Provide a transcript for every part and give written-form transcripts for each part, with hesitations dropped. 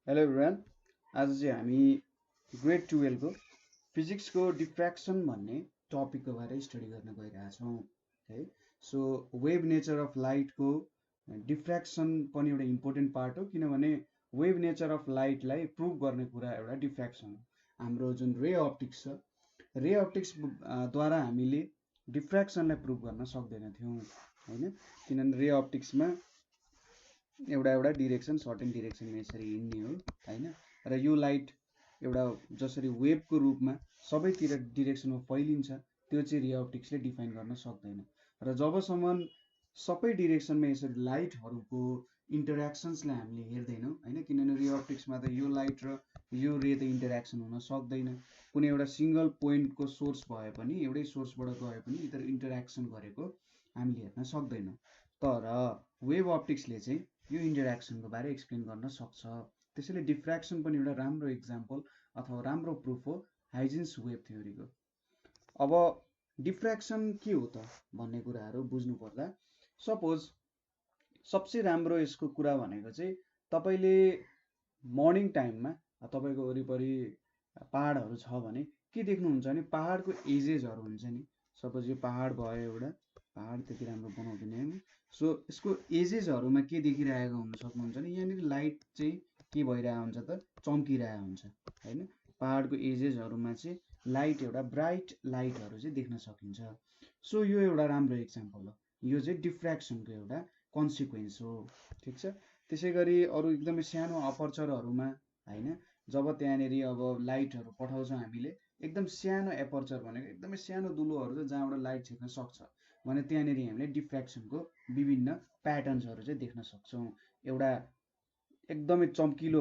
Hello everyone. आज चाहिँ हामी ग्रेड 12 को फिजिक्सको डिफ्र्याक्सन भन्ने टपिकको बारे स्टडी गर्न गइरहेछौँ है। सो वेभ नेचर अफ लाइटको डिफ्र्याक्सन पनि एउटा इम्पोर्टेन्ट पार्ट हो, किनभने वेभ नेचर अफ लाइटलाई प्रुभ गर्ने कुरा एउटा डिफ्र्याक्सन हो। हाम्रो जुन रे अप्टिक्स छ, रे अप्टिक्स द्वारा हामीले डिफ्र्याक्सनलाई प्रुभ गर्न सक्दैनथ्यौँ होइन, किनभने रे अप्टिक्समा एउटा डिरेक्सन सर्टेन डिरेक्सनमा यसरी हिँड्ने हो होइन। र यो लाइट एउटा जसरी वेभको रूपमा सबैतिर डिरेक्सनमा फैलिन्छ, त्यो चाहिँ रे अप्टिक्सले डिफाइन गर्न सक्दैन। र जबसम्म सबै डिरेक्सनमा यसरी लाइटहरूको इन्टरेक्सन्सलाई हामीले हेर्दैनौँ होइन, किनभने रे अप्टिक्समा त यो लाइट र यो रे त इन्टरेक्सन हुन सक्दैन। कुनै एउटा सिङ्गल पोइन्टको सोर्स भए पनि, एउटै सोर्सबाट गए पनि यिनीहरू इन्टरेक्सन गरेको हामीले हेर्न सक्दैनौँ। तर वेभ अप्टिक्सले चाहिँ यो इन्टरेक्सनको बारे एक्सप्लेन गर्न सक्छ। त्यसैले डिफ्र्याक्सन पनि एउटा राम्रो इक्जाम्पल अथवा राम्रो प्रुफ हो हाइजेन्स वेभ थ्योरीको। अब डिफ्र्याक्सन के हो त भन्ने कुराहरू बुझ्नु पर्दा, सपोज सबसे राम्रो यसको कुरा भनेको चाहिँ तपाईँले मर्निङ टाइममा तपाईँको वरिपरि पहाडहरू छ भने के देख्नुहुन्छ भने पहाडको एजेसहरू हुन्छ नि। सपोज यो पहाड भयो, एउटा पहाड त्यति राम्रो बनाउँदैन। सो यसको एजेसहरूमा के देखिरहेको हुन सक्नुहुन्छ भने यहाँनिर लाइट चाहिँ के भइरहेको हुन्छ त, चम्किरहेको हुन्छ होइन। पहाडको एजेसहरूमा चाहिँ लाइट, एउटा ब्राइट लाइटहरू चाहिँ देख्न सकिन्छ। सो यो एउटा राम्रो इक्जाम्पल हो, यो चाहिँ डिफ्र्याक्सनको एउटा कन्सिक्वेन्स हो, ठिक छ। त्यसै गरी अरू एकदमै सानो अपर्चरहरूमा होइन, जब त्यहाँनिर अब लाइटहरू पठाउँछौँ हामीले, एकदम सानो एपर्चर भनेको एकदमै सानो दुलोहरू छ जहाँबाट लाइट छिर्न सक्छ भने त्यहाँनिर हामीले डिफ्र्याक्सनको विभिन्न प्याटर्न्सहरू चाहिँ देख्न सक्छौँ। एउटा एकदमै चम्किलो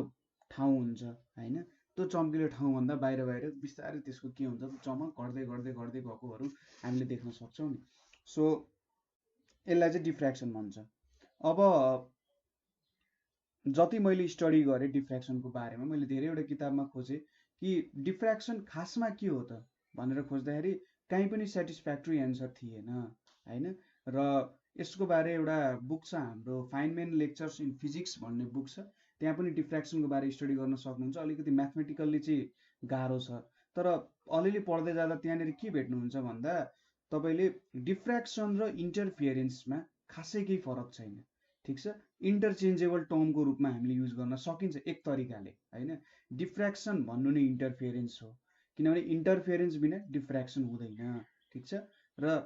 ठाउँ हुन्छ होइन, त्यो चम्किलो ठाउँभन्दा बाहिर बिस्तारै त्यसको के हुन्छ त, चमक घट्दै घट्दै घट्दै गएकोहरू हामीले देख्न सक्छौँ नि। सो यसलाई चाहिँ डिफ्र्याक्सन भन्छ। अब जति मैले स्टडी गरेँ डिफ्र्याक्सनको बारेमा, मैले धेरैवटा किताबमा खोजेँ कि डिफ्र्याक्सन खासमा के हो त भनेर खोज्दाखेरि कहीँ पनि सेटिस्फ्याक्ट्री एन्सर थिएन होइन। र यसको बारे एउटा बुक छ, हाम्रो फाइनम्यान लेक्चर्स इन फिजिक्स भन्ने बुक छ, त्यहाँ पनि डिफ्र्याक्सनको बारे स्टडी गर्न सक्नुहुन्छ। अलिकति म्याथमेटिकल्ली चाहिँ गाह्रो छ, तर अलिअलि पढ्दै जाँदा त्यहाँनिर के भेट्नुहुन्छ भन्दा तपाईँले डिफ्र्याक्सन र इन्टरफियरेन्समा खासै केही फरक छैन, ठिक छ। इन्टरचेन्जेबल टर्मको रूपमा हामीले युज गर्न सकिन्छ एक तरिकाले होइन। डिफ्र्याक्सन भन्नु नै इन्टरफियरेन्स हो, किनभने इन्टरफियरेन्स बिना डिफ्र्याक्सन हुँदैन, ठिक छ। र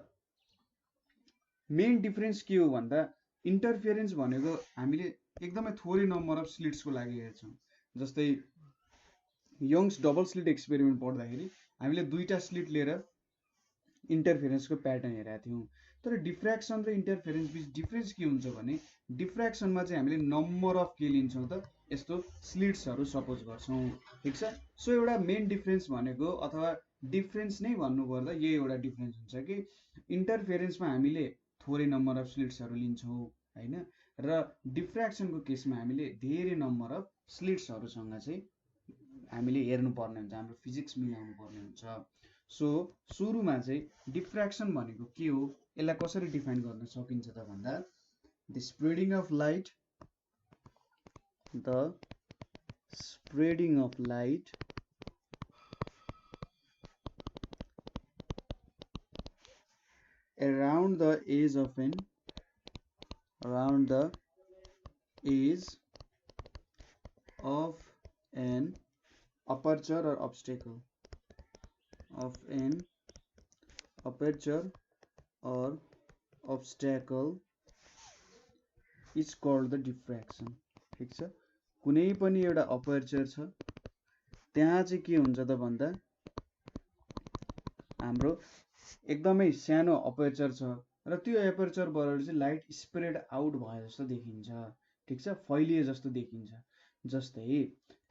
मेन डिफरेन्स के हो भन्दा इन्टरफियरेन्स भनेको हामीले एकदमै थोरै नम्बर अफ स्लिट्सको लागि हेर्छौँ। जस्तै यङ्स डबल स्लिट एक्सपेरिमेन्ट पढ्दाखेरि हामीले 2टा स्लिट लिएर इन्टरफियरेन्सको प्याटर्न हेरेका थियौँ। तर डिफ्र्याक्सन र इन्टरफियरेन्स बिच डिफ्रेन्स के हुन्छ भने डिफ्र्याक्सनमा चाहिँ हामीले नम्बर अफ के लिन्छौँ त, यस्तो स्लिट्सहरू सपोज गर्छौँ, ठिक छ। सो एउटा मेन डिफ्रेन्स भनेको, अथवा डिफ्रेन्स नै भन्नुपर्दा यही एउटा डिफ्रेन्स हुन्छ कि इन्टरफियरेन्समा हामीले थोरै नम्बर अफ स्लिट्सहरू लिन्छौँ होइन, र डिफ्र्याक्सनको केसमा हामीले धेरै नम्बर अफ स्लिट्सहरूसँग चाहिँ हामीले हेर्नुपर्ने हुन्छ, हाम्रो फिजिक्स मिलाउनु पर्ने हुन्छ। सो सुरुमा चाहिँ डिफ्र्याक्सन भनेको के हो, यसलाई कसरी डिफाइन गर्न सकिन्छ त भन्दा, the spreading of light around the edge of an aperture or obstacle is called the diffraction, ठिक छ। कुनै पनि एउटा अपर्चर छ, त्यहाँ चाहिँ के हुन्छ त भन्दा हाम्रो एकदमै सानो अपर्चर छ र त्यो एपर्चरबाट चाहिँ लाइट स्प्रेड आउट भए जस्तो देखिन्छ, ठिक छ, फैलिए जस्तो देखिन्छ। जस्तै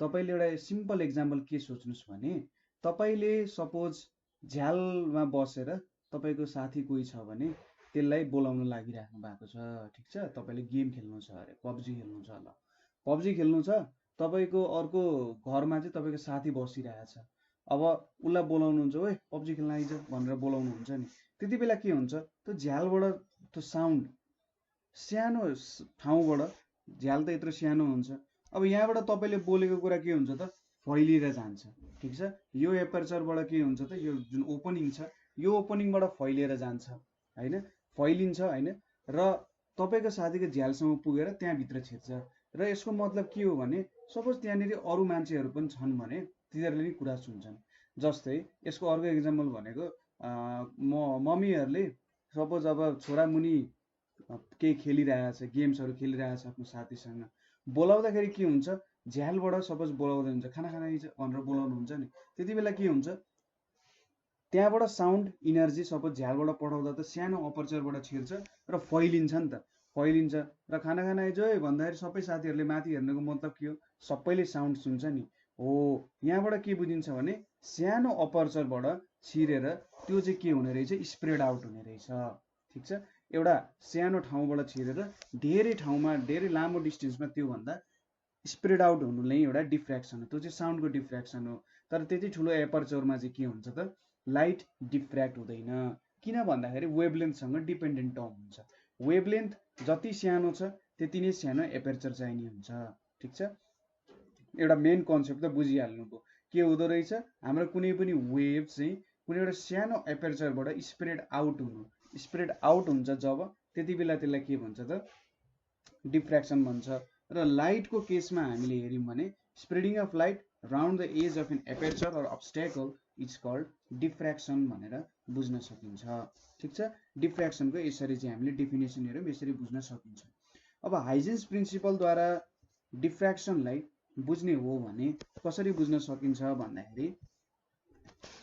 तपाईँले एउटा सिम्पल इक्जाम्पल के सोच्नुहोस् भने, तपाईँले सपोज झ्यालमा बसेर तपाईँको साथी कोही छ भने त्यसलाई बोलाउन लागिराख्नु भएको छ, ठिक छ। तपाईँले गेम खेल्नु छ अरे, पब्जी खेल्नु छ, ल पब्जी खेल्नु छ, तपाईँको अर्को घरमा चाहिँ तपाईँको साथी बसिरहेछ। अब उसलाई बोलाउनुहुन्छ, ओए पब्जी खेल्न आइज भनेर बोलाउनुहुन्छ नि। त्यति बेला के हुन्छ, त्यो झ्यालबाट त्यो साउन्ड, सानो ठाउँबाट, झ्याल त यत्रो सानो हुन्छ, अब यहाँबाट तपाईँले बोलेको कुरा के हुन्छ त फैलिएर जान्छ, ठिक छ। यो एपर्चरबाट के हुन्छ त यो जुन ओपनिङ छ यो ओपनिङबाट फैलिएर जान्छ होइन, फैलिन्छ होइन, र तपाईँको साथीको झ्यालसम्म पुगेर त्यहाँभित्र छिर्छ। र यसको मतलब के हो भने सपोज त्यहाँनिर अरू मान्छेहरू पनि छन् भने तिनीहरूले नि कुरा सुन्छन्। जस्तै यसको अर्को इक्जाम्पल भनेको मम्मीहरूले सपोज अब छोरामुनि केही खेलिरहेछ, गेम्सहरू खेलिरहेछ आफ्नो साथीसँग, बोलाउँदाखेरि के हुन्छ झ्यालबाट सपोज बोलाउँदै हुन्छ खाना खाना भनेर बोलाउनु हुन्छ नि, त्यति बेला के हुन्छ त्यहाँबाट साउन्ड इनर्जी सपोज झ्यालबाट पठाउँदा त सानो अपर्चरबाट छिर्छ र फैलिन्छ नि त, फैलिन्छ र खाना खाना आइज भन्दाखेरि सबै साथीहरूले माथि हेर्नुको मतलब के हो सबैले साउन्ड सुन्छ नि हो। यहाँबाट के बुझिन्छ भने सानो अपर्चरबाट छिरेर त्यो चाहिँ के हुने रहेछ स्प्रेड आउट हुने रहेछ, ठिक छ। एउटा सानो ठाउँबाट छिरेर धेरै ठाउँमा धेरै लामो डिस्टेन्समा त्योभन्दा स्प्रेड आउट हुनु नै एउटा डिफ्र्याक्सन हो, त्यो चाहिँ साउन्डको डिफ्र्याक्सन हो। तर त्यति ठुलो एपर्चरमा चाहिँ के हुन्छ त लाइट डिफ्र्याक्ट हुँदैन, किन भन्दाखेरि वेभलेन्थसँग डिपेन्डेन्ट टर्म हुन्छ। वेभलेन्थ जति सानो छ त्यति नै सानो एपर्चर चाहिने हुन्छ, ठिक छ। एउटा मेन कन्सेप्ट त बुझिहाल्नुभयो के हुँदो रहेछ, हाम्रो कुनै पनि वेभ चाहिँ कुनै एउटा सानो एपर्चरबाट स्प्रेड आउट हुनु, स्प्रेड आउट हुन्छ जब त्यति बेला त्यसलाई के भन्छ त डिफ्र्याक्सन भन्छ। र लाइटको केसमा हामीले हेऱ्यौँ भने spreading of light round the edge of an aperture or obstacle is called diffraction भनेर बुझ्न सकिन्छ, ठिक छ। डिफ्र्याक्सनको यसरी चाहिँ हामीले डेफिनेसन हेऱ्यौँ, यसरी बुझ्न सकिन्छ। अब हाइजेन्स प्रिन्सिपलद्वारा डिफ्र्याक्सनलाई बुझ्ने हो भने कसरी बुझ्न सकिन्छ भन्दाखेरि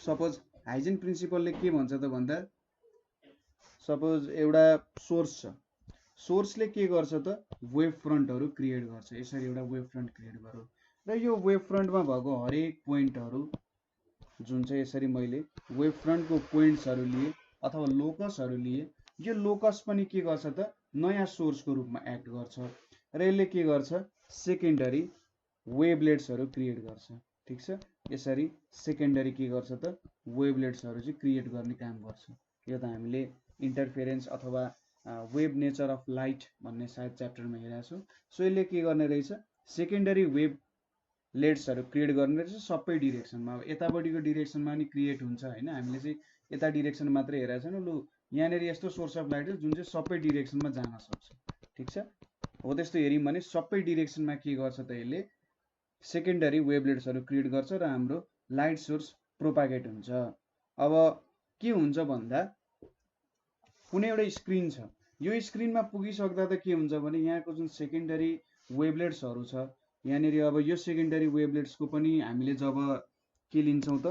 सपोज हाइजेन प्रिन्सिपलले के भन्छ त भन्दा सपोज एउटा सोर्स छ, सोर्सले के गर्छ त वेभ फ्रन्टहरू क्रिएट गर्छ, यसरी एउटा वेभ फ्रन्ट क्रिएट गरौँ र यो वेभ फ्रन्टमा भएको हरेक पोइन्टहरू जुन चाहिँ यसरी मैले वेभ फ्रन्टको पोइन्ट्सहरू लिए अथवा लोकसहरू लिए, यो लोकस पनि के गर्छ त नयाँ सोर्सको रूपमा एक्ट गर्छ र यसले के गर्छ सेकेन्डरी वेभलेट्सहरू क्रिएट गर्छ, ठिक छ। यसरी सेकेन्डरी के गर्छ त वेभलेट्सहरू चाहिँ क्रिएट गर्ने काम गर्छ। यो त हामीले इन्टरफेरेन्स अथवा वेभ नेचर अफ लाइट भन्ने सायद च्याप्टरमा हेरेको छौँ। सो यसले के गर्ने रहेछ सेकेन्डरी वेभ लेट्सहरू क्रिएट गर्ने रहेछ सबै डिरेक्सनमा। अब यतापट्टिको डिरेक्सनमा नि क्रिएट हुन्छ होइन, हामीले चाहिँ यता डिरेक्सन मात्रै हेरेको छैनौँ, लु यहाँनिर यस्तो सोर्स अफ लाइट हो जुन चाहिँ सबै डिरेक्सनमा जान सक्छ, ठिक छ। हो त्यस्तो हेऱ्यौँ भने सबै डिरेक्सनमा के गर्छ त यसले सेकेन्डरी वेभलेट्सहरू क्रिएट गर्छ र हाम्रो लाइट सोर्स प्रोपागेट हुन्छ। अब के हुन्छ भन्दा कुनै एउटा स्क्रिन छ, यो स्क्रिनमा पुगिसक्दा त के हुन्छ भने यहाँको जुन सेकेन्डरी वेभलेट्सहरू छ यहाँनिर अब यो सेकेन्डरी वेभलेट्सको पनि हामीले जब के लिन्छौँ त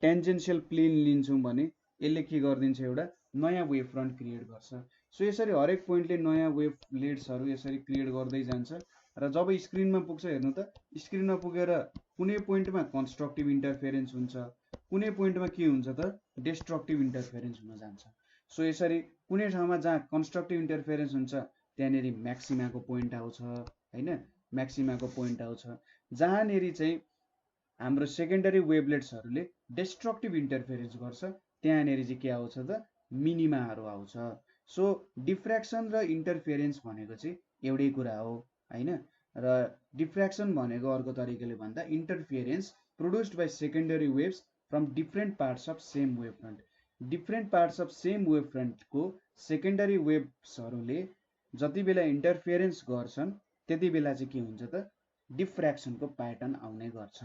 टेन्जेन्सियल प्लेन लिन्छौँ भने यसले के गरिदिन्छ एउटा नयाँ वेभ फ्रन्ट क्रिएट गर्छ। सो यसरी हरेक पोइन्टले नयाँ वेभलेट्सहरू यसरी क्रिएट गर्दै जान्छ र जब स्क्रिनमा पुग्छ हेर्नु त स्क्रिनमा पुगेर कुनै पोइन्टमा कन्स्ट्रक्टिभ इन्टरफेरेन्स हुन्छ, कुनै पोइन्टमा के हुन्छ त डिस्ट्रक्टिभ इन्टरफेरेन्स हुन जान्छ। सो यसरी कुनै ठाउँमा जहाँ कन्स्ट्रक्टिभ इन्टरफेरेन्स हुन्छ त्यहाँनिर म्याक्सिमाको पोइन्ट आउँछ होइन, म्याक्सिमाको पोइन्ट आउँछ। जहाँनिर चाहिँ हाम्रो सेकेन्डरी वेभलेट्सहरूले डिस्ट्रक्टिभ इन्टरफेरेन्स गर्छ त्यहाँनिर चाहिँ के आउँछ त मिनिमाहरू आउँछ। सो डिफ्र्याक्सन र इन्टरफेरेन्स भनेको चाहिँ एउटै कुरा हो होइन, र डिफ्र्याक्सन भनेको अर्को तरिकाले भन्दा interference produced by secondary waves from different parts of same wave front. Different parts of same wave फ्रन्टको सेकेन्डरी वेभ्सहरूले जति बेला इन्टरफेरेन्स गर्छन् त्यति बेला चाहिँ के हुन्छ त डिफ्र्याक्सनको प्याटर्न आउने गर्छ,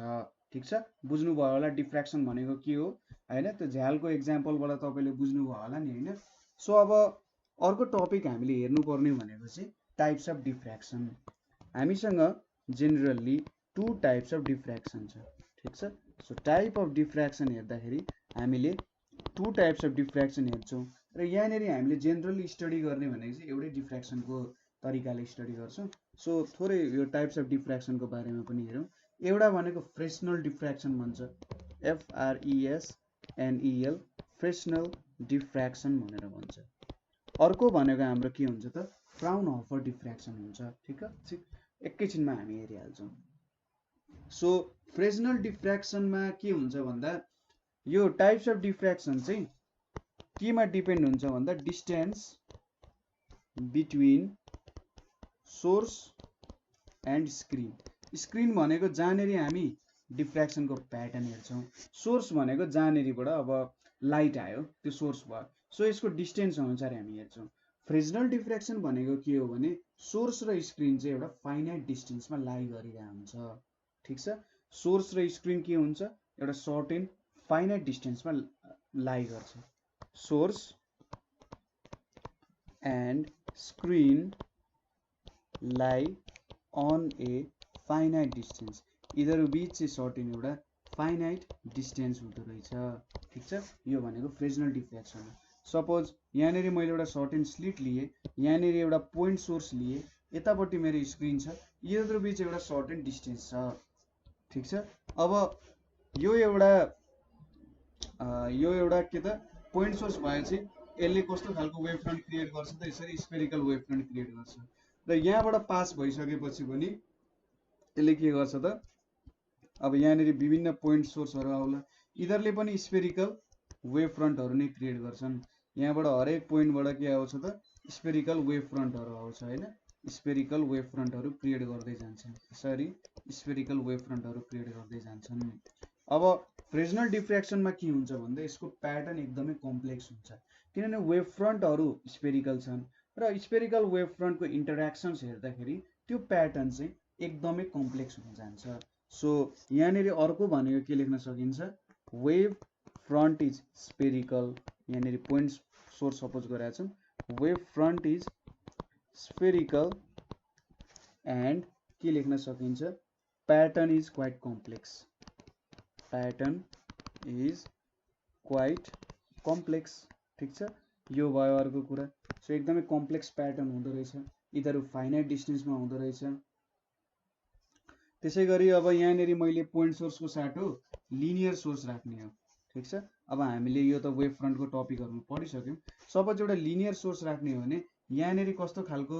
ठिक छ। बुझ्नुभयो होला डिफ्र्याक्सन भनेको के हो होइन, त्यो झ्यालको इक्जाम्पलबाट तपाईँले बुझ्नुभयो होला नि होइन। सो अब अर्को टपिक हामीले हेर्नुपर्ने भनेको चाहिँ टाइप्स अफ डिफ्र्याक्सन। हामीसँग जेनरली 2 टाइप्स अफ डिफ्र्याक्सन छ, ठिक छ। सो टाइप अफ डिफ्र्याक्सन हेर्दाखेरि हामीले 2 टाइप्स अफ डिफ्र्याक्सन हेर्छौँ र यहाँनिर हामीले जेनरली स्टडी गर्ने भनेको चाहिँ एउटै डिफ्र्याक्सनको तरिकाले स्टडी गर्छौँ। सो थोरै यो टाइप्स अफ डिफ्र्याक्सनको बारेमा पनि हेरौँ। एउटा भनेको फ्रेस्नल डिफ्र्याक्सन भन्छ, FRESNEL फ्रेस्नल डिफ्र्याक्सन भनेर भन्छ। अर्को भनेको हाम्रो के हुन्छ त फ्राउनहोफर डिफ्र्याक्सन हुन्छ, ठिक छ। एकैछिनमा हामी हेरिहाल्छौँ। सो फ्रेस्नल डिफ्र्याक्सनमा के हुन्छ भन्दा यो टाइप्स अफ डिफ्र्याक्सन चाहिँ केमा डिपेन्ड हुन्छ भन्दा distance between source and screen. Screen भनेको जहाँनेरि हामी डिफ्र्याक्सनको प्याटर्न हेर्छौँ, सोर्स भनेको जहाँनेरिबाट अब लाइट आयो त्यो सोर्स भयो, सो यसको डिस्टेन्स अनुसार हामी हेर्छौँ। फ्रेस्नल डिफ्र्याक्सन भनेको के हो भने सोर्स र स्क्रिन चाहिँ एउटा फाइनाइट डिस्टेन्समा लाई गरिरहेको हुन्छ। ठिक छ, सोर्स र स्क्रिन के हुन्छ, एउटा सर्टेन फाइनाइट डिस्टेन्समा लाई गर्छ। सोर्स एन्ड स्क्रिन लाई अन ए फाइनाइट डिस्टेन्स, यिनीहरू बीच चाहिँ सर्टेन एउटा फाइनाइट डिस्टेन्स हुँदो रहेछ। ठिक छ, यो भनेको फ्रेस्नल डिफ्र्याक्सन हो। सपोज यहाँनिर मैले एउटा सर्टेन स्लिट लिए, यहाँनिर एउटा पोइन्ट सोर्स लिए, यतापट्टि मेरो स्क्रिन छ, यिनीहरू बीच एउटा सर्टेन डिस्टेन्स छ। ठिक छ, अब यो एउटा के त पोइन्ट सोर्स भएपछि यसले कस्तो खालको वेभ फ्रन्ट क्रिएट गर्छ त, यसरी स्पेरिकल वेभ फ्रन्ट क्रिएट गर्छ। र यहाँबाट पास भइसकेपछि पनि यसले के गर्छ त, अब यहाँनिर विभिन्न पोइन्ट सोर्सहरू आउला, यिनीहरूले पनि स्पेरिकल वेभ फ्रन्टहरू नै क्रिएट गर्छन्। यहाँबाट हरेक पोइन्टबाट के आउँछ त, स्पेरिकल वेभ फ्रन्टहरू आउँछ होइन, स्पेरिकल वेभ फ्रन्टहरू क्रिएट गर्दै जान्छन्, यसरी स्पेरिकल वेभ फ्रन्टहरू क्रिएट गर्दै जान्छन्। अब फ्रेस्नल डिफ्र्याक्सनमा के हुन्छ भन्दा यसको प्याटर्न एकदमै कम्प्लेक्स हुन्छ, किनभने वेभ फ्रन्टहरू स्पेरिकल छन् र स्पेरिकल वेभ फ्रन्टको इन्टरेक्सन्स हेर्दाखेरि त्यो प्याटर्न चाहिँ एकदमै कम्प्लेक्स हुन जान्छ। सो यहाँनिर अर्को भनेको के लेख्न सकिन्छ, वेभ फ्रन्ट इज स्पेरिकल, यहाँनिर पोइन्ट सोर्स सपोज गरेका छौँ, wave front is spherical and के लेख्न सकिन्छ, pattern is quite complex, pattern is quite complex. ठिक छ, यो भयो अर्को कुरा। सो एकदमै कम्प्लेक्स प्याटर्न हुँदो रहेछ, यिनीहरू फाइनाइट डिस्टेन्समा हुँदो रहेछ। त्यसै गरी अब यहाँनिर मैले पोइन्ट सोर्सको साटो लिनियर सोर्स राख्ने हो। ठिक छ, अब हामीले यो त वेभ फ्रन्टको टपिकहरू पढिसक्यौँ। सपोज एउटा लिनियर सोर्स राख्ने हो भने यहाँनिर कस्तो खालको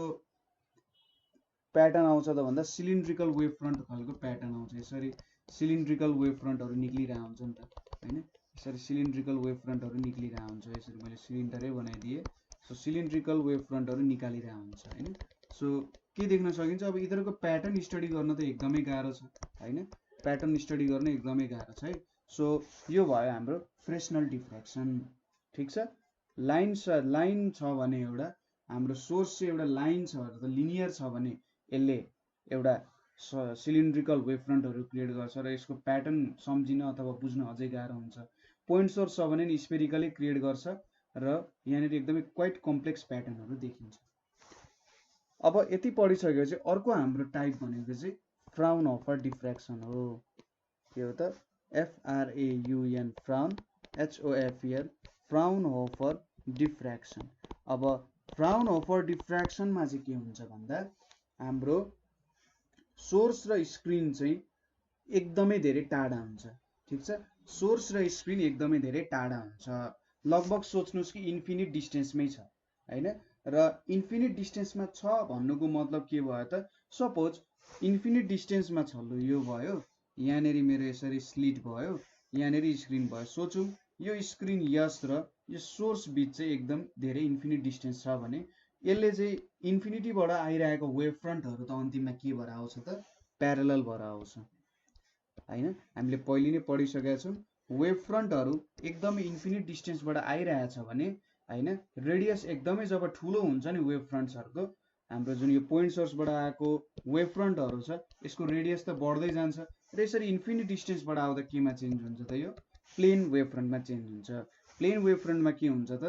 प्याटर्न आउँछ त भन्दा सिलिन्ड्रिकल वेभ फ्रन्ट खालको प्याटर्न आउँछ, यसरी सिलिन्ड्रिकल वेभ फ्रन्टहरू निक्लिरहेको हुन्छ नि त होइन, यसरी सिलिन्ड्रिकल वेभ फ्रन्टहरू निक्लिरहेको हुन्छ, यसरी मैले सिलिन्डरै बनाइदिएँ। सो सिलिन्ड्रिकल वेभ फ्रन्टहरू निकालिरहेको हुन्छ होइन। सो के देख्न सकिन्छ, अब यिनीहरूको प्याटर्न स्टडी गर्न त एकदमै गाह्रो छ होइन, प्याटर्न स्टडी गर्न एकदमै गाह्रो छ है। सो यो भयो हाम्रो फ्रेस्नल डिफ्र्याक्सन। ठिक छ, लाइन छ भने एउटा हाम्रो सोर्स चाहिँ एउटा लाइन छ अथवा लिनियर छ भने यसले एउटा सिलिन्ड्रिकल वेभ फ्रन्टहरू क्रिएट गर्छ र यसको प्याटर्न सम्झिन अथवा बुझ्न अझै गाह्रो हुन्छ। पोइन्ट सोर्स छ भने नि स्पेरिकली क्रिएट गर्छ र यहाँनिर एकदमै क्वाइट कम्प्लेक्स प्याटर्नहरू देखिन्छ। अब यति पढिसकेपछि अर्को हाम्रो टाइप भनेको चाहिँ फ्राउनहोफर डिफ्र्याक्सन हो। के हो त, FRAUN, फ्राउन, HOFER, फ्राउनहोफर डिफ्र्याक्सन। अब फ्राउनहोफर डिफ्र्याक्सनमा चाहिँ के हुन्छ भन्दा हाम्रो सोर्स र स्क्रिन चाहिँ एकदमै धेरै टाढा हुन्छ। ठिक छ, सोर्स र स्क्रिन एकदमै धेरै टाढा हुन्छ, लगभग सोच्नुहोस् कि इन्फिनिट डिस्टेन्समै छ होइन। र इन्फिनिट डिस्टेन्समा छ भन्नुको मतलब के भयो त, सपोज इन्फिनिट डिस्टेन्समा छ, लु यो भयो, यहाँनिर मेरो यसरी स्लिट भयो, यहाँनिर स्क्रिन भयो। सोचौँ यो स्क्रिन यस र यो सोर्स बिच चाहिँ एकदम धेरै इन्फिनिट डिस्टेन्स छ भने यसले चाहिँ इन्फिनिटीबाट आइरहेको वेभ फ्रन्टहरू त अन्तिममा के भएर आउँछ त, प्यारलल भएर आउँछ होइन। हामीले पहिले नै पढिसकेका छौँ, वेभ फ्रन्टहरू एकदमै इन्फिनिट डिस्टेन्सबाट आइरहेछ भने होइन, रेडियस एकदमै जब ठुलो हुन्छ नि वेभ फ्रन्ट्सहरूको, हाम्रो जुन यो पोइन्ट सोर्सबाट आएको वेभ फ्रन्टहरू छ यसको रेडियस त बढ्दै जान्छ र यसरी इन्फिनिट डिस्टेन्सबाट आउँदा केमा चेन्ज हुन्छ त, यो प्लेन वेभ फ्रन्टमा चेन्ज हुन्छ। प्लेन वेभ फ्रन्टमा के हुन्छ त,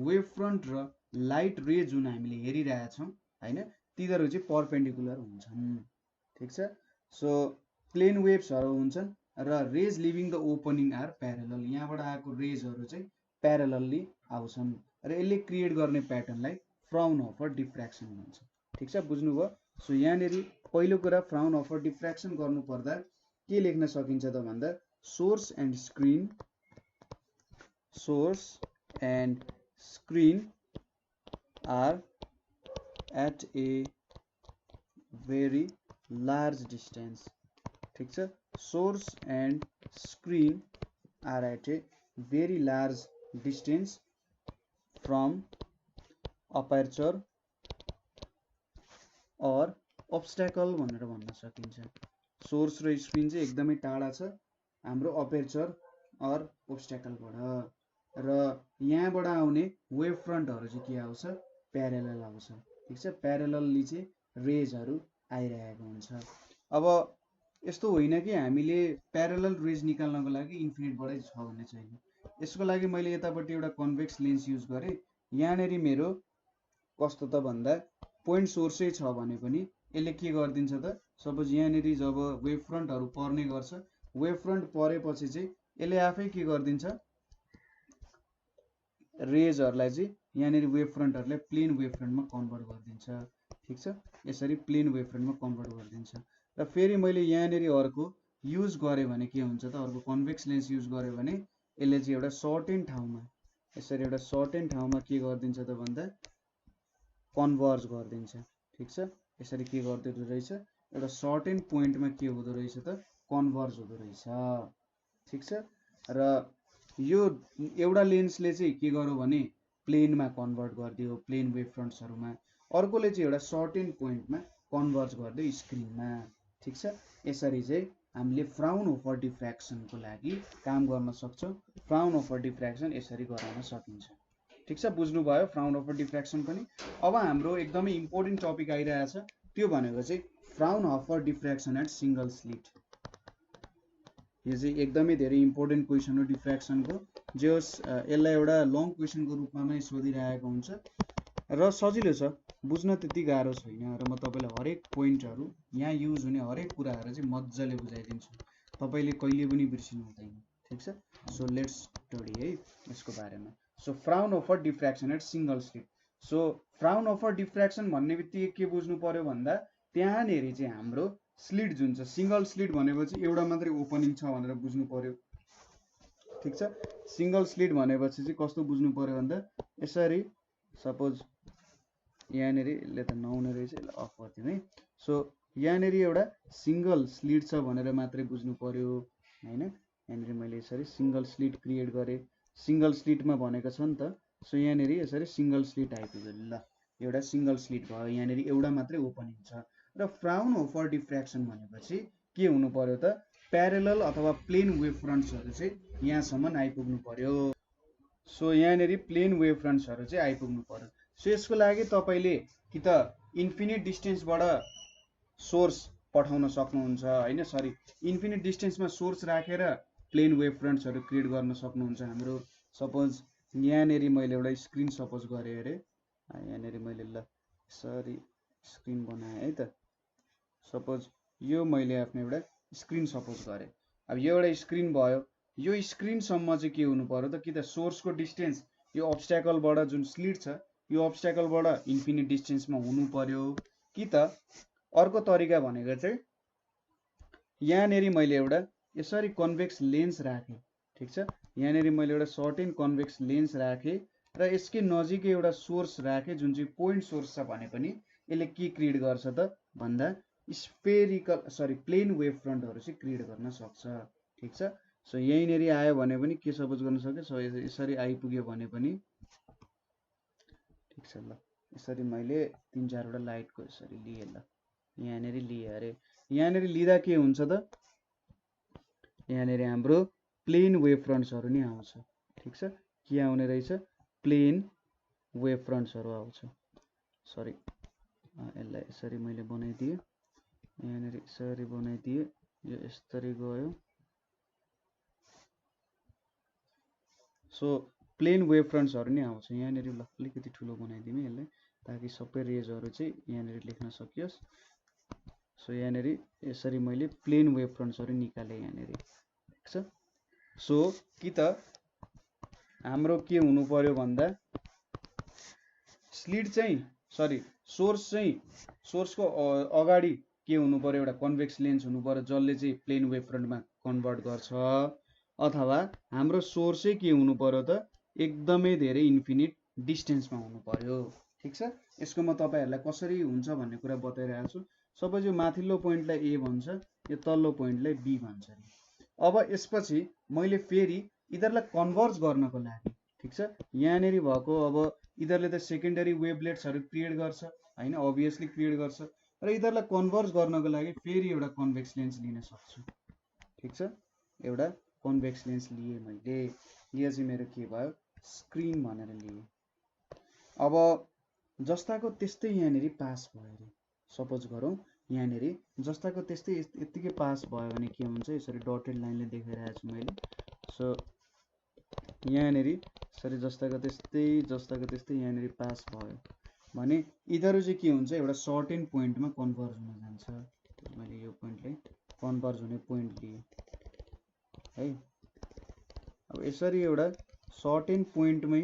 वेभ फ्रन्ट र लाइट रे जुन हामीले हेरिरहेछौँ होइन, तिनीहरू चाहिँ परपेन्डिकुलर हुन्छन्। ठिक छ, सो प्लेन वेभ्सहरू हुन्छन् र rays leaving the opening are parallel, यहाँबाट आएको रेजहरू चाहिँ प्यारलल्ली आउँछन् र यसले क्रिएट गर्ने प्याटर्नलाई फ्राउनहोफर डिफ्र्याक्सन भन्छ। ठिक छ, बुझ्नुभयो। सो यहाँनिर पहिलो कुरा फ्राउनहोफर डिफ्र्याक्सन गर्नुपर्दा के लेख्न सकिन्छ त भन्दा source and screen are at a very large distance। ठीक छ, source and screen are at a very large distance from aperture or obstacle भनेर भन्न सकिन्छ। सोर्स र स्क्रिन चाहिँ एकदमै टाढा छ हाम्रो अपेर्चर अर अब्स्ट्याकलबाट। र यहाँबाट आउने वेभ फ्रन्टहरू चाहिँ के आउँछ, प्यारेलल आउँछ। ठिक छ, प्यारेलल्ली चाहिँ रेजहरू आइरहेको हुन्छ। अब यस्तो होइन कि हामीले प्यारेलल रेज निकाल्नको लागि इन्फिनिटबाटै छ भन्ने छैन। यसको लागि मैले यतापट्टि एउटा कन्भेक्स लेन्स युज गरेँ। यहाँनिर मेरो कस्तो त भन्दा पोइन्ट सोर्सै छ भने पनि यसले के गरिदिन्छ त, सपोज यहाँनिर जब वेभ फ्रन्टहरू पर्ने गर्छ, वेभ फ्रन्ट परेपछि चाहिँ यसले आफै के गरिदिन्छ, रेजहरूलाई चाहिँ यहाँनिर वेभ फ्रन्टहरूलाई प्लेन वेभ फ्रन्टमा कन्भर्ट गरिदिन्छ। ठिक छ, यसरी प्लेन वेभ फ्रन्टमा कन्भर्ट गरिदिन्छ। र फेरि मैले यहाँनिर अर्को युज गरेँ भने के हुन्छ त, अर्को कन्भेक्स लेन्स युज गरेँ भने यसले चाहिँ एउटा सर्टेन ठाउँमा, यसरी एउटा सर्टेन ठाउँमा के गरिदिन्छ त भन्दा कन्भर्ज गरिदिन्छ। ठिक छ, यसरी के गर्दो रहेछ, एउटा सर्टेन पोइन्टमा के हुँदो रहेछ त, कन्भर्ज हुँदो रहेछ। ठिक छ, र यो एउटा लेन्सले चाहिँ के गर्यो भने प्लेनमा कन्भर्ट गरिदियो, प्लेन वेभ फ्रन्ट्सहरूमा। अर्कोले चाहिँ एउटा सर्टेन पोइन्टमा कन्भर्ज गरिदियो स्क्रिनमा। ठिक छ, यसरी चाहिँ हामीले फ्राउनहोफर डिफ्र्याक्सनको लागि काम गर्न सक्छौँ। फ्राउनहोफर डिफ्र्याक्सन यसरी गराउन सकिन्छ। ठिक छ, बुझ्नुभयो फ्राउनहोफर डिफ्र्याक्सन पनि। अब हाम्रो एकदमै इम्पोर्टेन्ट टपिक आइरहेछ, त्यो भनेको चाहिँ Fraunhofer diffraction at single slit. यो चाहिँ एकदमै धेरै इम्पोर्टेन्ट क्वेसन हो डिफ्र्याक्सनको, जे होस् यसलाई एउटा लङ क्वेसनको रूपमा नै सोधिरहेको हुन्छ र सजिलो छ, बुझ्न त्यति गाह्रो छैन। र म तपाईँलाई हरेक पोइन्टहरू यहाँ युज हुने हरेक कुराहरू चाहिँ मजाले बुझाइदिन्छु, तपाईँले कहिले पनि बिर्सिनु हुँदैन। ठिक छ, सो लेट्स स्टडी है यसको बारेमा। So Fraunhofer diffraction at single slit. So Fraunhofer diffraction भन्ने बित्तिकै के बुझ्नु पर्यो भन्दा त्यहाँनिर चाहिँ हाम्रो स्लिट जुन छ, सिङ्गल स्लिट भनेपछि एउटा मात्रै ओपनिङ छ भनेर बुझ्नु पर्यो। ठिक छ, सिङ्गल स्लिट भनेपछि चाहिँ कस्तो बुझ्नु पर्यो भन्दा यसरी, सपोज यहाँनिर यसले त नहुने रहेछ, यसलाई अफ गरिदिउँ है। सो यहाँनिर एउटा सिङ्गल स्लिट छ भनेर मात्रै बुझ्नु पर्यो होइन। यहाँनिर मैले यसरी सिङ्गल स्लिट क्रिएट गरेँ, सिङ्गल स्लिटमा भनेको छ नि त। सो यहाँनिर यसरी सिङ्गल स्लिट आइपुग्यो, ल एउटा सिङ्गल स्लिट भयो, यहाँनिर एउटा मात्रै ओपनिङ छ। र फ्राउनहोफर डिफ्र्याक्सन भनेपछि के हुनु पर्यो त, प्यारेलल अथवा प्लेन वेभ फ्रन्ट्सहरू चाहिँ यहाँसम्म आइपुग्नु पर्यो। सो यहाँनिर प्लेन वेभ फ्रन्ट्सहरू चाहिँ आइपुग्नु पर्यो। सो यसको लागि तपाईँले कि त इन्फिनिट डिस्टेन्सबाट सोर्स पठाउन सक्नुहुन्छ होइन, सरी इन्फिनिट डिस्टेन्समा सोर्स राखेर प्लेन वेभ फ्रन्ट्सहरू क्रिएट गर्न सक्नुहुन्छ। हाम्रो सपोज यहाँनिर मैले एउटा स्क्रिन सपोज गरेँ अरे, यहाँनिर मैले ल सरी स्क्रिन बनाएँ है त। सपोज यो मैले आफ्नो एउटा स्क्रिन सपोज गरेँ। अब यो एउटा स्क्रिन भयो, यो स्क्रिनसम्म चाहिँ के हुनु पर्यो त, कि त सोर्सको डिस्टेन्स यो अब्स्ट्याकलबाट जुन स्लिट छ, यो अब्स्ट्याकलबाट इन्फिनिट डिस्टेन्समा हुनु पर्यो, कि त अर्को तरिका भनेको चाहिँ यहाँनिर मैले एउटा यसरी कन्भेक्स लेन्स राखेँ। ठिक छ, यहाँनिर मैले एउटा सर्टेन कन्भेक्स लेन्स राखेँ र यसकै नजिकै एउटा सोर्स राखेँ जुन चाहिँ पोइन्ट सोर्स छ भने पनि यसले के क्रिएट गर्छ त भन्दा स्फेरिकल सरी प्लेन वेभ फ्रन्टहरू चाहिँ क्रिएट गर्न सक्छ। ठिक छ, सो यहीँनिर आयो भने पनि के सपोज गर्न सक्यो, सो यसरी आइपुग्यो भने पनि ठिक छ। ल यसरी मैले 3-4वटा लाइटको यसरी लिएँ, ल यहाँनिर लिएँ अरे, यहाँनिर लिँदा के हुन्छ त, यहाँनिर हाम्रो प्लेन वेभ फ्रन्ट्सहरू नै आउँछ। ठिक छ, के आउने रहेछ, प्लेन वेभ फ्रन्ट्सहरू आउँछ। सरी यसलाई यसरी मैले बनाइदिएँ, यहाँनिर यसरी बनाइदिएँ, यो यसरी गयो। सो प्लेन वेभ फ्रन्ट्सहरू नै आउँछ यहाँनिर। ल अलिकति ठुलो बनाइदिउँ है यसलाई, ताकि सबै रेजहरू चाहिँ यहाँनिर लेख्न सकियोस्। सो यहाँनिर यसरी मैले प्लेन वेभ फ्रन्ट्सहरू निकालेँ यहाँनिर। ठिक छ, सो कि त हाम्रो के हुनु पर्यो भन्दा स्लिट चाहिँ सरी सोर्स चाहिँ सोर्सको अगाडि के हुनु पर्यो, एउटा कन्भेक्स लेन्स हुनु पर्यो जसले चाहिँ प्लेन वेभ फ्रन्टमा कन्भर्ट गर्छ, अथवा हाम्रो सोर्सै के हुनु पर्यो त एकदमै धेरै इन्फिनिट डिस्टेन्समा हुनु पर्यो। ठिक छ, यसको म तपाईँहरूलाई कसरी हुन्छ भन्ने कुरा बताइरहेको छु। सपोज यो माथिल्लो पोइन्टलाई ए भन्छ, यो तल्लो पोइन्टलाई बी भन्छ। अब यसपछि मैले फेरि यिनीहरूलाई कन्भर्ज गर्नको लागि, ठिक छ, यहाँनिर भएको अब यिनीहरूले त सेकेन्डरी वेभलेट्सहरू क्रिएट गर्छ होइन, अभियसली क्रिएट गर्छ। र यिनीहरूलाई कन्भर्ज गर्नको लागि फेरि एउटा कन्भेक्स लेन्स लिन सक्छु। ठिक छ, एउटा कन्भेक्स लेन्स लिएँ मैले। यो चाहिँ मेरो के भयो, स्क्रिन भनेर लिएँ। अब जस्ताको त्यस्तै यहाँनिर पास भयो अरे, सपोज गरौँ यहाँनिर जस्ताको त्यस्तै यत्तिकै पास भयो भने के हुन्छ, यसरी डटेड लाइनले देखाइरहेको छु मैले। सो यहाँनिर यसरी जस्ताको त्यस्तै यहाँनिर पास भयो भने यिनीहरू चाहिँ के हुन्छ, एउटा सर्टेन पोइन्टमा कन्भर्ज हुन जान्छ। मैले यो पोइन्टलाई कन्भर्ज हुने पोइन्ट लिएँ है। अब यसरी एउटा सर्टेन पोइन्टमै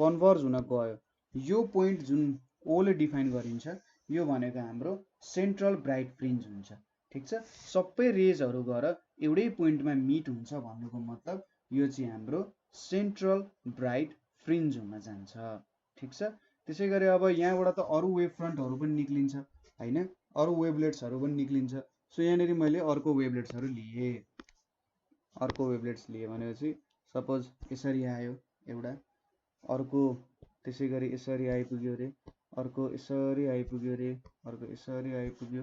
कन्भर्ज हुन गयो। यो पोइन्ट जुन ओले डिफाइन गरिन्छ, यो भनेको हाम्रो सेन्ट्रल ब्राइट फ्रिन्ज हुन्छ। ठिक छ, सबै रेजहरू गएर एउटै पोइन्टमा मिट हुन्छ भन्नुको मतलब यो चाहिँ हाम्रो सेन्ट्रल ब्राइट फ्रिन्ज हुन जान्छ। ठिक छ, त्यसै गरी अब यहाँबाट त अरू वेभ फ्रन्टहरू पनि निक्लिन्छ होइन, अरू वेभलेट्सहरू पनि निक्लिन्छ। सो यहाँनिर मैले अर्को वेभलेट्सहरू लिएँ। अर्को वेभलेट्स लिएँ भनेपछि सपोज यसरी आयो एउटा, अर्को त्यसै गरी यसरी आइपुग्यो अरे, अर्को यसरी आइपुग्यो अरे, अर्को यसरी आइपुग्यो,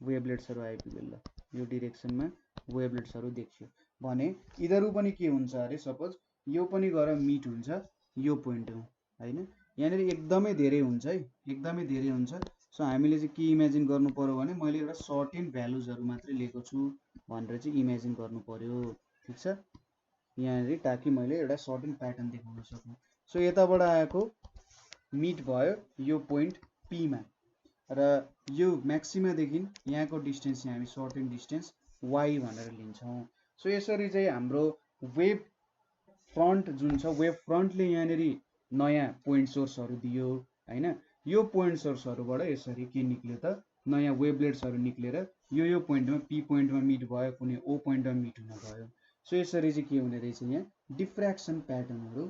वेभलेट्सहरू आइपुग्यो। ल यो डिरेक्सनमा वेभलेट्सहरू देखियो भने यिनीहरू पनि के हुन्छ अरे, सपोज यो पनि गएर मिट हुन्छ यो पोइन्टमा होइन। यहाँनिर एकदमै धेरै हुन्छ है, एकदमै धेरै हुन्छ। सो हामीले चाहिँ के इमेजिन गर्नु पर्यो भने मैले एउटा सर्टेन भ्यालुजहरू मात्रै लिएको छु भनेर चाहिँ इमेजिन गर्नु पर्यो। ठिक छ, यहाँनिर ताकि मैले एउटा सर्टेन प्याटर्न देखाउन सकूँ। सो यताबाट आएको मिट भयो यो पोइन्ट पीमा, र यो म्याक्सिमादेखि यहाँको डिस्टेन्स चाहिँ हामी सर्टेन डिस्टेन्स वाई भनेर लिन्छौँ। सो यसरी चाहिँ हाम्रो वेभ फ्रन्ट जुन छ, वेभ फ्रन्टले यहाँनिर नयाँ पोइन्ट सोर्सहरू दियो होइन। यो पोइन्ट सोर्सहरूबाट यसरी के निक्ल्यो त, नयाँ वेभलेट्सहरू निक्लेर यो पोइन्टमा पी पोइन्टमा मिट भयो, कुनै ओ पोइन्टमा मिट हुन गयो। सो यसरी चाहिँ के हुने रहेछ, यहाँ डिफ्र्याक्सन प्याटर्नहरू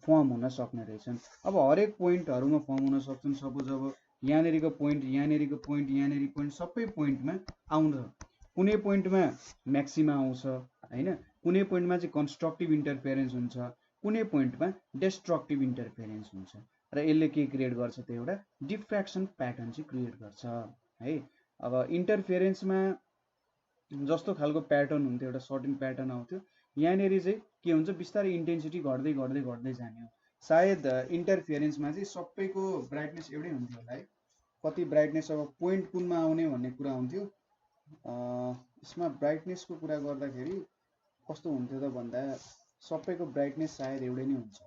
फर्म हुन सक्ने रहेछन्। अब हरेक पोइन्टहरूमा फर्म हुन सक्छन्। सपोज अब यहाँनिरको पोइन्ट, यहाँनिरको पोइन्ट, यहाँनिर पोइन्ट, सबै पोइन्टमा आउँछ। कुनै पोइन्टमा म्याक्सिमा आउँछ होइन, कुनै पोइन्टमा चाहिँ कन्स्ट्रक्टिभ इन्टरफेरेन्स हुन्छ, कुनै पोइन्टमा डिस्ट्रक्टिभ इन्टरफेरेन्स हुन्छ, र यसले के क्रिएट गर्छ त एउटा डिफ्र्याक्सन प्याटर्न चाहिँ क्रिएट गर्छ है। अब इन्टरफेरेन्समा जस्तो खालको प्याटर्न हुन्थ्यो, एउटा सर्टेन प्याटर्न आउँथ्यो, यहाँनिर चाहिँ के हुन्छ, बिस्तारै इन्टेन्सिटी घट्दै घट्दै घट्दै जाने हो। सायद इन्टरफेरेन्समा चाहिँ सबैको ब्राइटनेस एउटै हुन्थ्यो होला है, कति ब्राइटनेस अब पोइन्ट कुनमा आउने भन्ने कुरा हुन्थ्यो। यसमा ब्राइटनेसको कुरा गर्दाखेरि कस्तो हुन्थ्यो त भन्दा सबैको ब्राइटनेस सायद एउटै नै हुन्छ।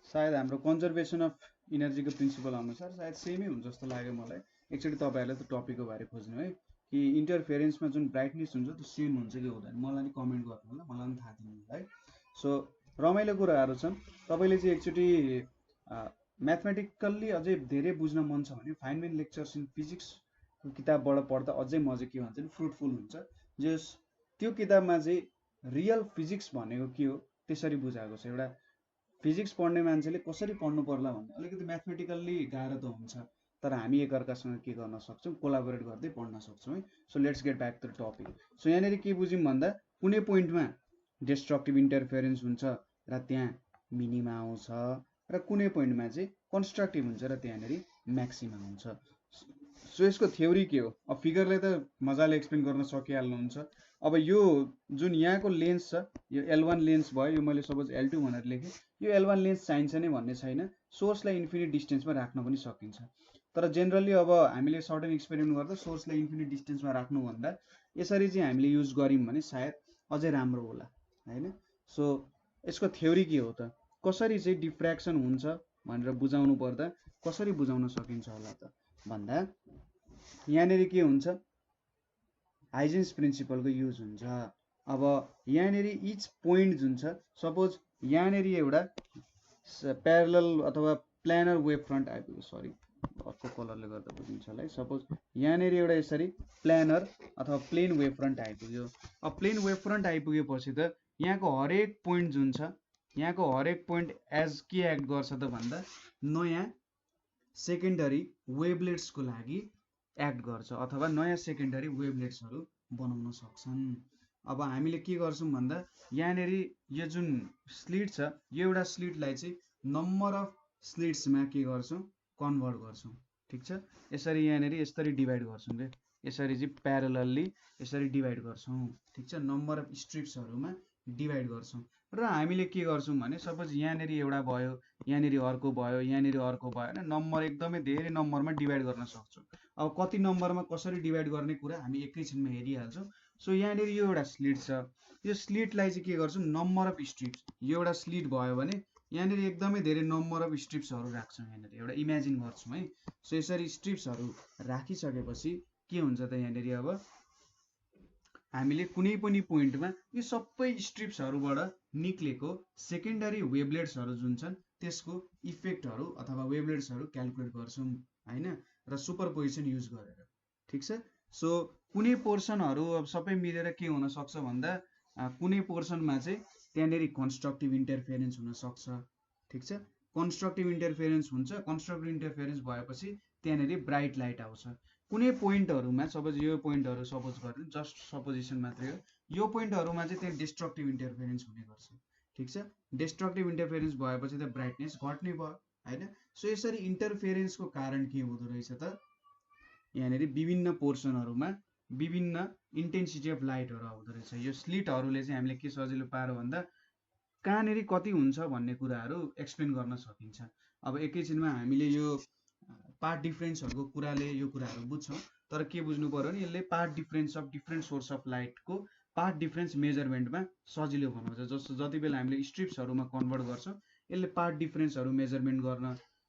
सायद हाम्रो कन्जर्भेसन अफ इनर्जीको प्रिन्सिपल अनुसार सायद सेमै हुन्छ जस्तो लाग्यो मलाई। एकचोटि तपाईँहरूले त टपिकको बारे खोज्नु है, कि इन्टरफेरेन्समा जुन ब्राइटनेस हुन्छ त्यो सेम हुन्छ कि हुँदैन, मलाई नि कमेन्ट गर्नु होला, मलाई पनि थाहा दिनु होला है। सो रमाइलो कुराहरू छन्। तपाईँले चाहिँ एकचोटि म्याथमेटिकल्ली अझै धेरै बुझ्न मन छ भने फाइनमेन लेक्चर्स इन फिजिक्सको किताबबाट पढ्दा अझै म चाहिँ के भन्छ नि फ्रुटफुल हुन्छ। जस त्यो किताबमा चाहिँ रियल फिजिक्स भनेको के हो त्यसरी बुझाएको छ। एउटा फिजिक्स पढ्ने मान्छेले कसरी पढ्नु पर्ला भन्ने अलिकति म्याथमेटिकल्ली गाह्रो त हुन्छ, तर हामी एकअर्कासँग के गर्न सक्छौँ, कोलाबोरेट गर्दै पढ्न सक्छौँ है। So let's get back to the topic. So यहाँनिर के बुझ्यौँ भन्दा कुनै पोइन्टमा डिस्ट्रक्टिभ इन्टरफेरेन्स हुन्छ र त्यहाँ मिनिमा आउँछ, र कुनै पोइन्टमा चाहिँ कन्स्ट्रक्टिभ हुन्छ र त्यहाँनिर म्याक्सिमा हुन्छ। सो यसको थ्योरी के हो, अब फिगरले त मजाले एक्सप्लेन गर्न सकिहाल्नुहुन्छ। अब यो जुन यहाँको लेन्स छ, यो L1 लेन्स भयो, यो मैले सपोज L2 भनेर लेखेँ। यो L1 लेन्स चाहिन्छ नै भन्ने छैन, सोर्सलाई इन्फिनिट डिस्टेन्समा राख्न पनि सकिन्छ। तर जेनरली अब हामीले सर्टेन एक्सपेरिमेन्ट गर्दा सोर्सलाई इन्फिनिट डिस्टेन्समा राख्नुभन्दा यसरी चाहिँ हामीले युज गऱ्यौँ भने सायद अझै राम्रो होला होइन। सो यसको थ्योरी के हो त, कसरी चाहिँ डिफ्र्याक्सन हुन्छ भनेर बुझाउनु पर्दा कसरी बुझाउन सकिन्छ होला त भन्दा यहाँनिर के हुन्छ, हाइजेन्स प्रिन्सिपलको युज हुन्छ। अब यहाँनिर इच पोइन्ट जुन छ, सपोज यहाँनिर एउटा प्यारलल अथवा प्लानर वेभ फ्रन्ट आइपुग्यो, सरी अर्को कलरले गर्दा बुझिन्छ होला है। सपोज यहाँनिर एउटा यसरी प्लानर अथवा प्लेन वेभ फ्रन्ट आइपुग्यो। अब प्लेन वेभ फ्रन्ट आइपुगेपछि त यहाँको हरेक पोइन्ट जुन छ, यहाँको हरेक पोइन्ट एज के एक्ट गर्छ त भन्दा नयाँ सेकेन्डरी वेभलेट्सको लागि एक्ट गर्छ अथवा नयाँ सेकेन्डरी वेभलेट्सहरू बनाउन सक्छन्। अब हामीले के गर्छौँ भन्दा यहाँनिर यो जुन स्लिट छ, यो एउटा स्लिटलाई चाहिँ नम्बर अफ स्लिट्समा के गर्छौँ, कन्भर्ट गर्छौँ ठिक छ। यसरी यहाँनिर यसरी डिभाइड गर्छौँ के, यसरी चाहिँ प्यारलली यसरी डिभाइड गर्छौँ ठिक छ। नम्बर अफ स्ट्रिप्सहरूमा डिभाइड गर्छौँ र हामीले के गर्छौँ भने सपोज यहाँनिर एउटा भयो, यहाँनिर अर्को भयो, यहाँनिर अर्को भयो होइन, नम्बर एकदमै धेरै नम्बरमा डिभाइड गर्न सक्छौँ। अब कति नम्बरमा कसरी डिभाइड गर्ने कुरा हामी एकैछिनमा हेरिहाल्छौँ। सो यहाँनिर यो एउटा स्लिट छ, यो स्लिटलाई चाहिँ के गर्छौँ नम्बर अफ स्ट्रिप्स, यो एउटा स्लिट भयो भने यहाँनिर एकदमै धेरै नम्बर अफ स्ट्रिप्सहरू राख्छौँ, यहाँनिर एउटा इमेजिन गर्छौँ है। सो यसरी स्ट्रिप्सहरू राखिसकेपछि के हुन्छ त यहाँनिर अब हामीले कुनै पनि पोइन्टमा यो सबै स्ट्रिप्सहरूबाट निक्लेको सेकेन्डरी वेभलेट्सहरू जुन छन् त्यसको इफेक्टहरू अथवा वेभलेट्सहरू क्यालकुलेट गर्छौँ होइन, र सुपरपोजिसन युज गरेर ठिक छ। सो कुनै पोर्सनहरू अब सबै मिलेर के हुनसक्छ भन्दा कुनै पोर्सनमा चाहिँ त्यहाँनिर कन्स्ट्रक्टिभ इन्टरफेरेन्स हुनसक्छ ठिक छ। कन्स्ट्रक्टिभ इन्टरफेरेन्स हुन्छ, कन्स्ट्रक्टिभ इन्टरफेरेन्स भएपछि त्यहाँनिर ब्राइट लाइट आउँछ। कुनै पोइन्टहरूमा सपोज यो पोइन्टहरू सपोज गरिदिउँ, जस्ट सपोजिसन मात्रै हो, यो पोइन्टहरूमा चाहिँ त्यहाँ डिस्ट्रक्टिभ इन्टरफेरेन्स हुने गर्छ ठिक छ। डिस्ट्रक्टिभ इन्टरफेरेन्स भएपछि त ब्राइटनेस घट्ने भयो होइन। सो यसरी इन्टरफेरेन्सको कारण के हुँदो रहेछ त यहाँनिर विभिन्न पोर्सनहरूमा विभिन्न इन्टेन्सिटी अफ लाइटहरू आउँदो रहेछ। यो स्लिटहरूले चाहिँ हामीले के सजिलो पारो भन्दा कहाँनिर कति हुन्छ भन्ने कुराहरू एक्सप्लेन गर्न सकिन्छ। अब एकैछिनमा हामीले यो पार्ट डिफ्रेन्सहरूको कुराले यो कुराहरू बुझ्छौँ, तर के बुझ्नु पर्यो भने यसले part difference of different source of लाइटको पार्ट डिफ्रेन्स मेजरमेन्टमा सजिलो बनाउँछ। जस्तो जति बेला हामीले स्ट्रिप्सहरूमा कन्भर्ट गर्छौँ यसले पार्ट डिफ्रेन्सहरू मेजरमेन्ट गर्न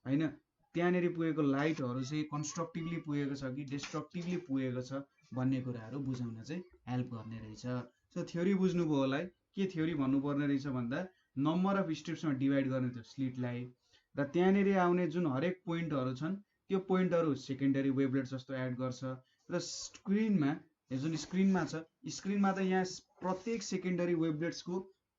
होइन, त्यहाँनिर पुगेको लाइटहरू चाहिँ कन्स्ट्रक्टिभली पुगेको छ कि डिस्ट्रक्टिभली पुगेको छ भन्ने कुराहरू बुझाउन चाहिँ हेल्प गर्ने रहेछ। सो थ्योरी बुझ्नुभयो होला है। के थ्योरी भन्नुपर्ने रहेछ भन्दा नम्बर अफ स्ट्रिप्समा डिभाइड गर्ने त्यो स्लिटलाई र त्यहाँनिर आउने जुन हरेक पोइन्टहरू छन् त्यो पोइन्टहरू सेकेन्डरी वेभलेट जस्तो एड गर्छ र स्क्रिनमा जुन स्क्रिनमा छ स्क्रिनमा त यहाँ प्रत्येक सेकेन्डरी वेभलेट्सको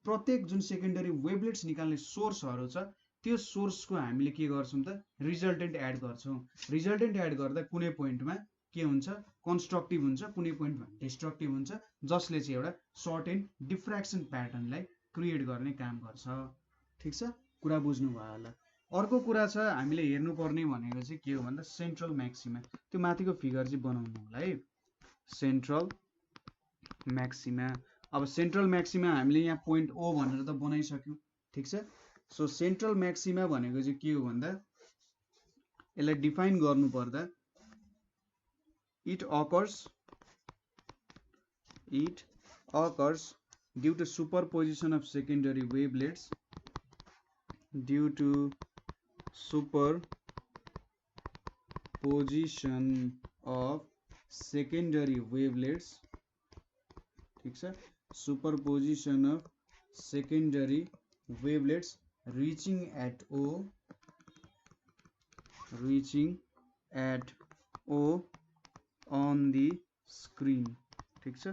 प्रत्येक जुन सेकेन्डरी वेभलेट्स निकाल्ने सोर्सहरू छ त्यो सोर्सको हामीले के गर्छौँ त रिजल्टेन्ट एड गर्छौँ। रिजल्टेन्ट एड गर्दा कुनै पोइन्टमा के हुन्छ कन्स्ट्रक्टिभ हुन्छ, कुनै पोइन्टमा डिस्ट्रक्टिभ हुन्छ, जसले चाहिँ एउटा सर्टेन डिफ्र्याक्सन प्याटर्नलाई क्रिएट गर्ने काम गर्छ ठिक छ। कुरा बुझ्नुभयो होला। अर्को कुरा छ हामीले हेर्नुपर्ने भनेको चाहिँ के हो भन्दा सेन्ट्रल म्याक्सिमा। त्यो माथिको फिगर चाहिँ बनाउनु होला है, सेन्ट्रल म्याक्सिमा। अब सेन्ट्रल म्याक्सिमा हामीले यहाँ पोइन्ट ओ भनेर त बनाइसक्यौँ ठिक छ। सो सेन्ट्रल म्याक्सिमा भनेको चाहिँ के हो भन्दा यसलाई डिफाइन गर्नुपर्दा it occurs due to superposition of secondary wavelets due to superposition of secondary wavelets ठीक छ, superposition of secondary wavelets reaching at O on the screen ठीक छ।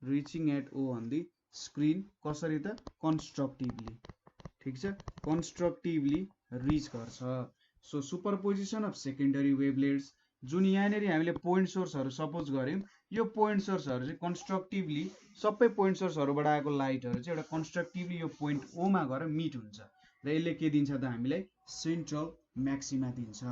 reaching at O on the screen कसरी त constructively ठिक छ, कन्स्ट्रक्टिभली rich गर्छ। So superposition of secondary वेभलेट्स जुन यहाँनिर हामीले पोइन्ट सोर्सहरू सपोज गऱ्यौँ, यो पोइन्ट सोर्सहरू चाहिँ कन्स्ट्रक्टिभली सबै पोइन्ट सोर्सहरूबाट आएको लाइटहरू चाहिँ एउटा कन्स्ट्रक्टिभली यो पोइन्ट ओमा गएर मिट हुन्छ र यसले के दिन्छ त हामीलाई सेन्ट्रल म्याक्सिमा दिन्छ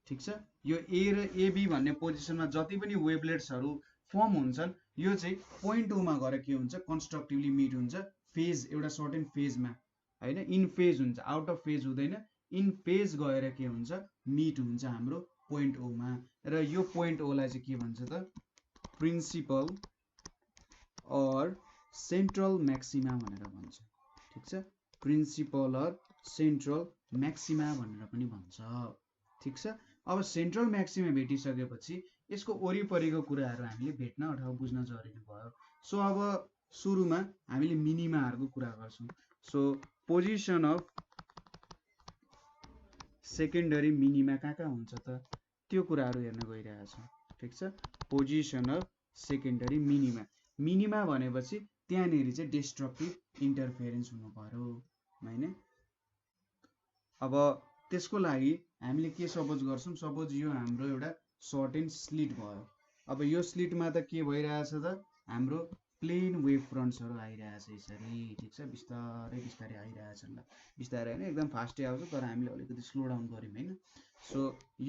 ठिक छ। यो ए र एबी भन्ने पोजिसनमा जति पनि वेभलेट्सहरू फर्म हुन्छन् यो चाहिँ पोइन्ट ओमा गएर के हुन्छ कन्स्ट्रक्टिभली मिट हुन्छ, फेज एउटा सर्टेन फेजमा होइन, इन फेज हुन्छ, आउट अफ फेज हुँदैन, इन फेज गएर के हुन्छ मिट हुन्छ हाम्रो पोइन्ट ओमा। र यो पोइन्ट ओलाई चाहिँ के भन्छ त प्रिन्सिपल अर सेन्ट्रल म्याक्सिमा भनेर भन्छ ठिक छ। प्रिन्सिपल अर सेन्ट्रल म्याक्सिमा भनेर पनि भन्छ ठिक छ। अब सेन्ट्रल म्याक्सिमा भेटिसकेपछि यसको वरिपरिको कुराहरू हामीले भेट्न अथवा बुझ्न जरुरी भयो। सो अब सुरुमा हामीले मिनिमाहरूको कुरा गर्छौँ। So position of secondary minima कहाँ हुन्छ त त्यो कुराहरू हेर्न गइरहेछौँ ठिक छ। Position of secondary minima, minima भनेपछि त्यहाँनिर चाहिँ डिस्ट्रक्टिभ इन्टरफेरेन्स हुनु पर्यो होइन। अब त्यसको लागि हामीले के सपोज गर्छौँ, सपोज यो हाम्रो एउटा सर्टेन स्लिट भयो। अब यो स्लिटमा त के भइरहेछ त हाम्रो प्लेन वेभ फ्रन्ट्सहरू आइरहेछ यसरी, ठिक छ, बिस्तारै बिस्तारै आइरहेछन्। ल बिस्तारै होइन एकदम फास्टै आउँछ, तर हामीले अलिकति स्लो डाउन गऱ्यौँ होइन। सो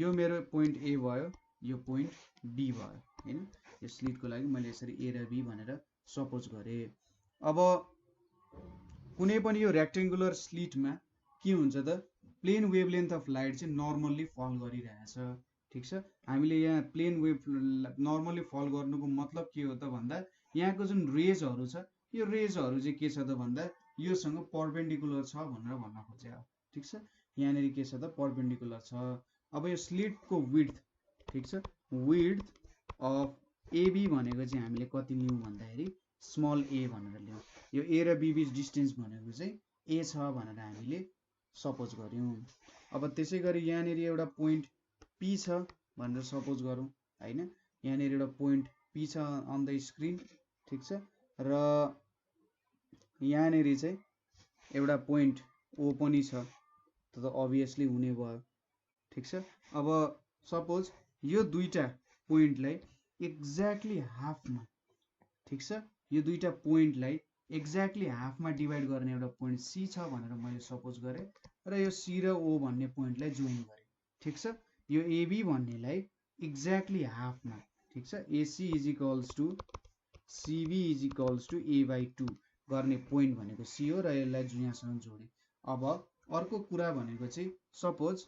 यो मेरो पोइन्ट ए भयो, यो पोइन्ट बी भयो होइन। यो स्लिटको लागि मैले यसरी ए र बी भनेर सपोज गरेँ। अब कुनै पनि यो रेक्टेङ्गुलर स्लिटमा के हुन्छ त, प्लेन वेभलेन्थ अफ लाइट चाहिँ नर्मल्ली फल गरिरहेछ, ठिक छ। हामीले यहाँ प्लेन वेभ नर्मल्ली फल गर्नुको मतलब के हो त भन्दा, यहाँको जुन रेजहरू छ यो रेजहरू चाहिँ के छ त भन्दा योसँग परपेन्डिकुलर छ भनेर भन्न खोजे हो, ठिक छ। यहाँनिर के छ त परपेन्डिकुलर छ। अब यो स्लिटको विड्थ, ठिक छ, विड्थ अफ एबी भनेको चाहिँ हामीले कति लियौँ भन्दाखेरि स्मल ए भनेर लियौँ। यो ए र बी बिच डिस्टेन्स भनेको चाहिँ ए छ भनेर हामीले सपोज गऱ्यौँ। अब त्यसै गरी यहाँनिर एउटा पोइन्ट पी छ भनेर सपोज गरौँ होइन। यहाँनिर एउटा पोइन्ट पी छ अन द स्क्रिन, ठिक छ, र यहाँनिर चाहिँ एउटा पोइन्ट ओ पनि छ, त अभियसली हुने भयो, ठिक छ। अब सपोज यो दुईटा पोइन्टलाई एक्ज्याक्टली हाफमा, ठिक छ, यो दुईटा पोइन्टलाई एक्ज्याक्टली हाफमा डिभाइड गर्ने एउटा पोइन्ट सी छ भनेर मैले सपोज गरेँ, र यो सी र ओ भन्ने पोइन्टलाई जोइन गरेँ, ठिक छ। यो एबी भन्नेलाई एक्ज्याक्टली हाफमा, ठिक छ, AC is equals to CB is equals to ए/2 गर्ने पोइन्ट भनेको सी हो, र यसलाई यहाँसँग जोडेँ। अब अर्को कुरा भनेको चाहिँ सपोज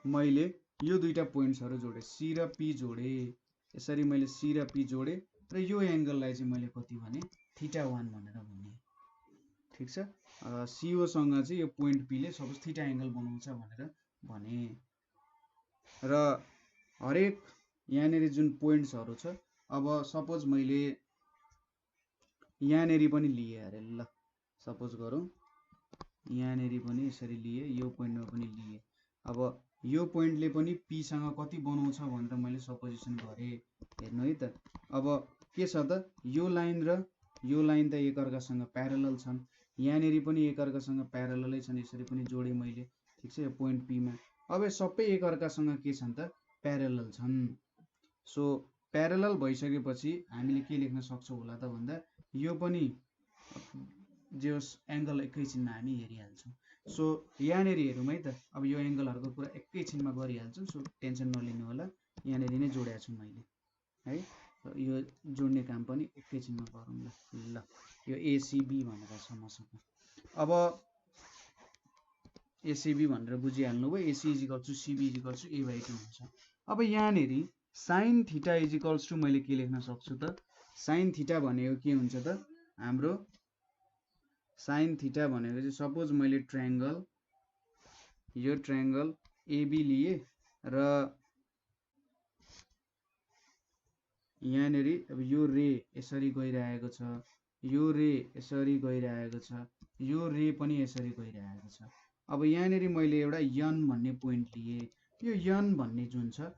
मैले यो दुईटा पोइन्ट्सहरू जोडेँ, सी र पी जोडेँ, यसरी मैले सी र पी जोडेँ, र यो एङ्गललाई चाहिँ मैले कति भने θ1 भनेर भने, ठिक छ। सिओसँग चाहिँ यो पोइन्ट पीले सपोज थीटा एङ्गल बनाउँछ भनेर भने, र हरेक यहाँनिर जुन पोइन्ट्सहरू छ, अब सपोज मैले यहाँनिर पनि लिएँ अरे, ल सपोज गरौँ यहाँनिर पनि यसरी लिएँ, यो पोइन्टमा पनि लिएँ। अब यो पोइन्टले पनि पीसँग कति बनाउँछ भनेर मैले सपोजिसन गरेँ, हेर्नु है त। अब के छ त, यो लाइन र यो लाइन त एकअर्कासँग प्यारलल छन्, यहाँनिर पनि एकअर्कासँग प्यारललै छन्, यसरी पनि जोडेँ मैले, ठिक छ, यो पोइन्ट पीमा। अब सबै एकअर्कासँग के छन् त प्यारलल छन्। सो प्यारलल भइसकेपछि हामीले के लेख्न सक्छौँ होला त भन्दा, यो पनि जे होस् एङ्गल एकैछिनमा हामी हेरिहाल्छौँ। सो यहाँनिर हेरौँ है त, अब यो एङ्गलहरूको कुरा एकैछिनमा गरिहाल्छौँ, सो टेन्सन नलिनु होला, यहाँनिर नै जोडेको छु मैले है। यो जोड्ने काम पनि एकैछिनमा गरौँ ल। ल यो एसिबी भनेर छ मसँग। अब एसिबी भनेर बुझिहाल्नु भयो, AC is equals to CB is equals to ए/2 हुन्छ। अब यहाँनिर sine theta is equals to मैले के लेख्न सक्छु त, साइन थीटा भनेको के हुन्छ त हाम्रो, साइन थीटा भनेको चाहिँ सपोज मैले ट्रायङ्गल, यो ट्रायङ्गल एबी लिए, र यहाँनिर अब यो रे यसरी गइरहेको छ, यो रे यसरी गइरहेको छ, यो रे पनि यसरी गइरहेको छ। अब यहाँनिर मैले एउटा यन भन्ने पोइन्ट लिएँ, यो यन भन्ने जुन छ,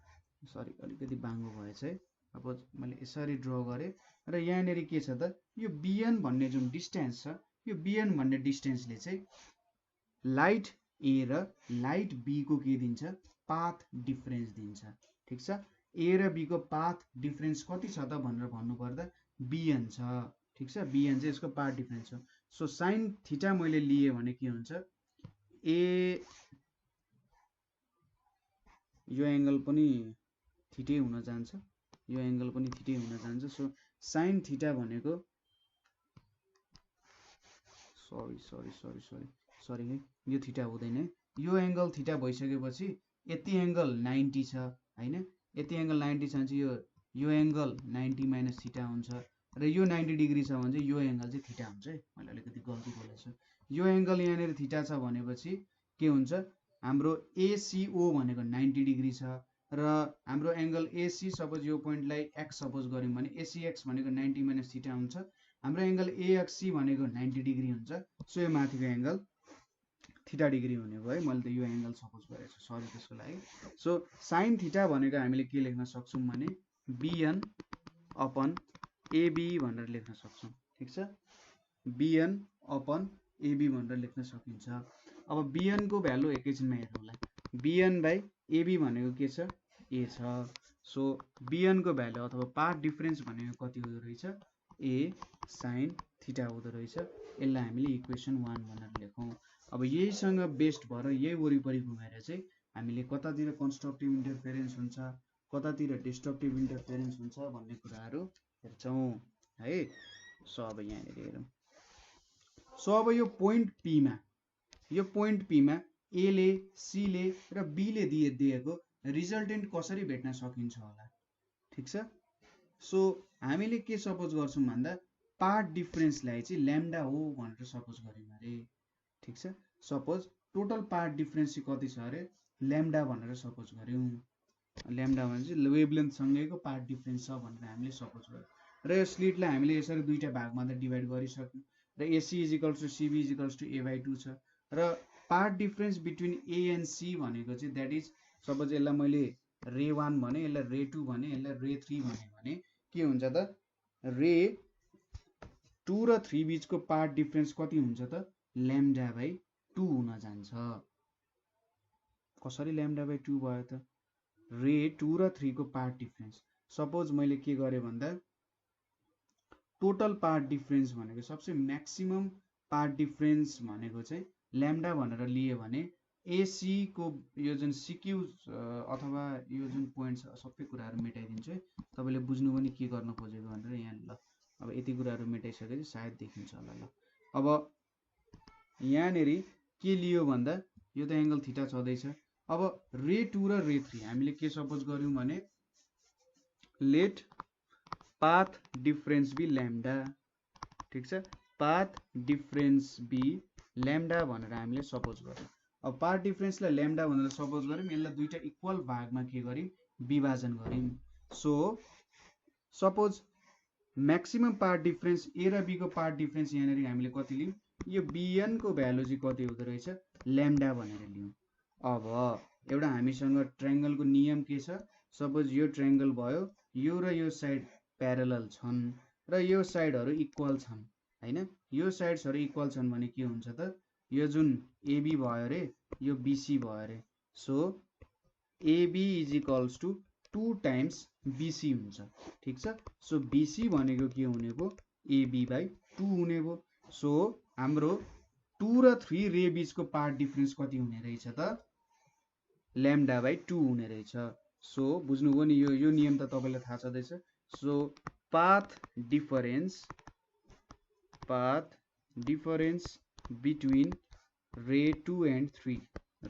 सरी अलिकति बाङ्गो भएछ है, अब मैले यसरी ड्र गरेँ, र यहाँनिर के छ त, यो बिएन भन्ने जुन डिस्टेन्स छ, यो बिएन भन्ने डिस्टेन्सले चाहिँ लाइट ए र लाइट बी को के दिन्छ, पाथ डिफरेन्स दिन्छ, ठिक छ। ए र बी को पाथ डिफरेन्स कति छ त भनेर भन्नुपर्दा बिएन छ, ठिक छ, बिएन चाहिँ यसको पाथ डिफरेन्स हो। सो साइन थीटा मैले लिएँ भने के हुन्छ, ए यो एङ्गल पनि थिटै हुन जान्छ, यो एङ्गल पनि थिटै हुन जान्छ। सो साइन थीटा भनेको सरी है, यो थीटा हुँदैन है, यो एङ्गल थीटा भइसकेपछि यति एङ्गल 90 छ होइन, यति एङ्गल 90 छ भने चाहिँ यो एङ्गल 90 माइनस थीटा हुन्छ, र यो 90 डिग्री छ भने चाहिँ यो एङ्गल चाहिँ थीटा हुन्छ है। मैले अलिकति गल्ती बोलेछु, यो एङ्गल यहाँनिर थीटा छ भनेपछि के हुन्छ, हाम्रो एसिओ भनेको 90 डिग्री छ, र हाम्रो एङ्गल एसी सपोज यो पोइन्टलाई एक्स सपोज गऱ्यौँ भने एसिएक्स भनेको 90 माइनस थीटा हुन्छ, हाम्रो एङ्गल एएक्सी भनेको 90 डिग्री हुन्छ। सो यो माथिको एङ्गल थीटा डिग्री हुने भयो है, मैले त यो एङ्गल सपोज गरेको छु, सरी त्यसको लागि। सो साइन थीटा भनेको हामीले के लेख्न सक्छौँ भने बिएन अपन एबी भनेर लेख्न सक्छौँ, ठिक छ, बिएन अपन एबी भनेर लेख्न सकिन्छ। अब बिएन को भ्यालु एकैछिनमा हेर्नुलाई, बिएन बाई एबी भनेको के छ, ए छ। सो बिएन को भ्यालु अथवा पाथ डिफरेन्स भनेको कति हुँदो रहेछ, ए साइन थीटा हुँदो रहेछ। यसलाई हामीले इक्वेसन 1 भनेर लेखौँ। अब यहीसँग बेस्ड भएर यही वरिपरि घुमेर चाहिँ हामीले कतातिर कन्स्ट्रक्टिभ इन्टरफेरेन्स हुन्छ, कतातिर डिस्ट्रक्टिभ इन्टरफेरेन्स हुन्छ भन्ने कुराहरू हेर्छौँ है। सो अब यहाँनिर हेरौँ। सो अब यो पोइन्ट पीमा एले सीले र बीले दिएको रिजल्टेन्ट कसरी भेट्न सकिन्छ होला, ठिक छ। सो हामीले के सपोज गर्छौँ भन्दा पार्ट डिफरेन्सलाई चाहिँ ल्याम्डा हो भनेर सपोज गऱ्यौँ अरे, ठिक छ। सपोज टोटल पार्ट डिफरेन्स चाहिँ कति छ अरे, ल्याम्डा भनेर सपोज गऱ्यौँ। ल्याम्डा भने चाहिँ वेभलेन्थसँगैको पार्ट डिफरेन्स छ भनेर हामीले सपोज गऱ्यौँ र यो स्लिटलाई हामीले यसरी दुईटा भागमा त डिभाइड गरिसक्यौँ र AC is equals to CB is equals to A/2 छ र path difference between A and C भनेको चाहिँ द्याट इज सपोज यसलाई मैले रे 1 भने, यसलाई रे 2 भने, यसलाई रे 3 भने के हुन्छ त, रे 2 र 3 बिचको पार्ट डिफरेन्स कति हुन्छ त, λ/2 हुन जान्छ। कसरी λ/2 भयो त, रे 2 र 3 को पार्ट डिफरेन्स सपोज मैले के गरेँ भन्दा टोटल पार्ट डिफरेन्स भनेको सबसे म्याक्सिमम पार्ट डिफरेन्स भनेको चाहिँ ल्याम्डा भनेर लिए भने एसी को यो जुन सिक्यू अथवा यो जुन पोइन्ट छ सबै कुराहरू मेटाइदिन्छु है, तपाईँले बुझ्नु पनि के गर्न खोजेको भनेर यहाँ। ल अब यति कुराहरू मेटाइसकेपछि सायद देखिन्छ होला। ल अब यहाँनिर के लियो भन्दा यो त एङ्गल थीटा छँदैछ। अब रे 2 र रे 3 हामीले के सपोज गर्यौँ भने let path difference be lambda, ठिक छ। पाथ डिफरेन्स बी ल्याम्डा भनेर हामीले सपोज गर्यौँ। अब पार्ट डिफरेन्सलाई ल्याम्डा भनेर सपोज गर्यौँ, यसलाई दुईटा इक्वल भागमा के गर्यौँ, विभाजन गर्यौँ। So suppose maximum part difference A र बी को पार्ट डिफरेन्स यहाँनिर हामीले कति लियौँ, यो बिएन को भ्यालु चाहिँ कति हुँदो रहेछ, ल्याम्डा भनेर लियौँ। अब एउटा हामीसँग ट्रायङ्गलको नियम के छ, सपोज यो ट्रायङ्गल भयो, यो र यो साइड प्यारलल छन् र यो साइडहरू इक्वल छन् हैन, यो साइड्सहरू इक्वल छन् भने के हुन्छ त, यो जुन एबी भयो अरे यो बीसी भयो अरे। So AB is equals to 2 times BC हुन्छ, ठिक छ। सो बीसी भनेको के हुने भयो, AB/2 हुने भयो। सो हाम्रो 2 र 3 रे बीचको पार्ट डिफरेन्स कति हुने रहेछ त, λ/2 हुने रहेछ। सो बुझ्नुभयो नि, यो नियम त तपाईँलाई थाहा छँदैछ। सो पाथ डिफरेन्स बिट्विन रे 2 एन्ड 3,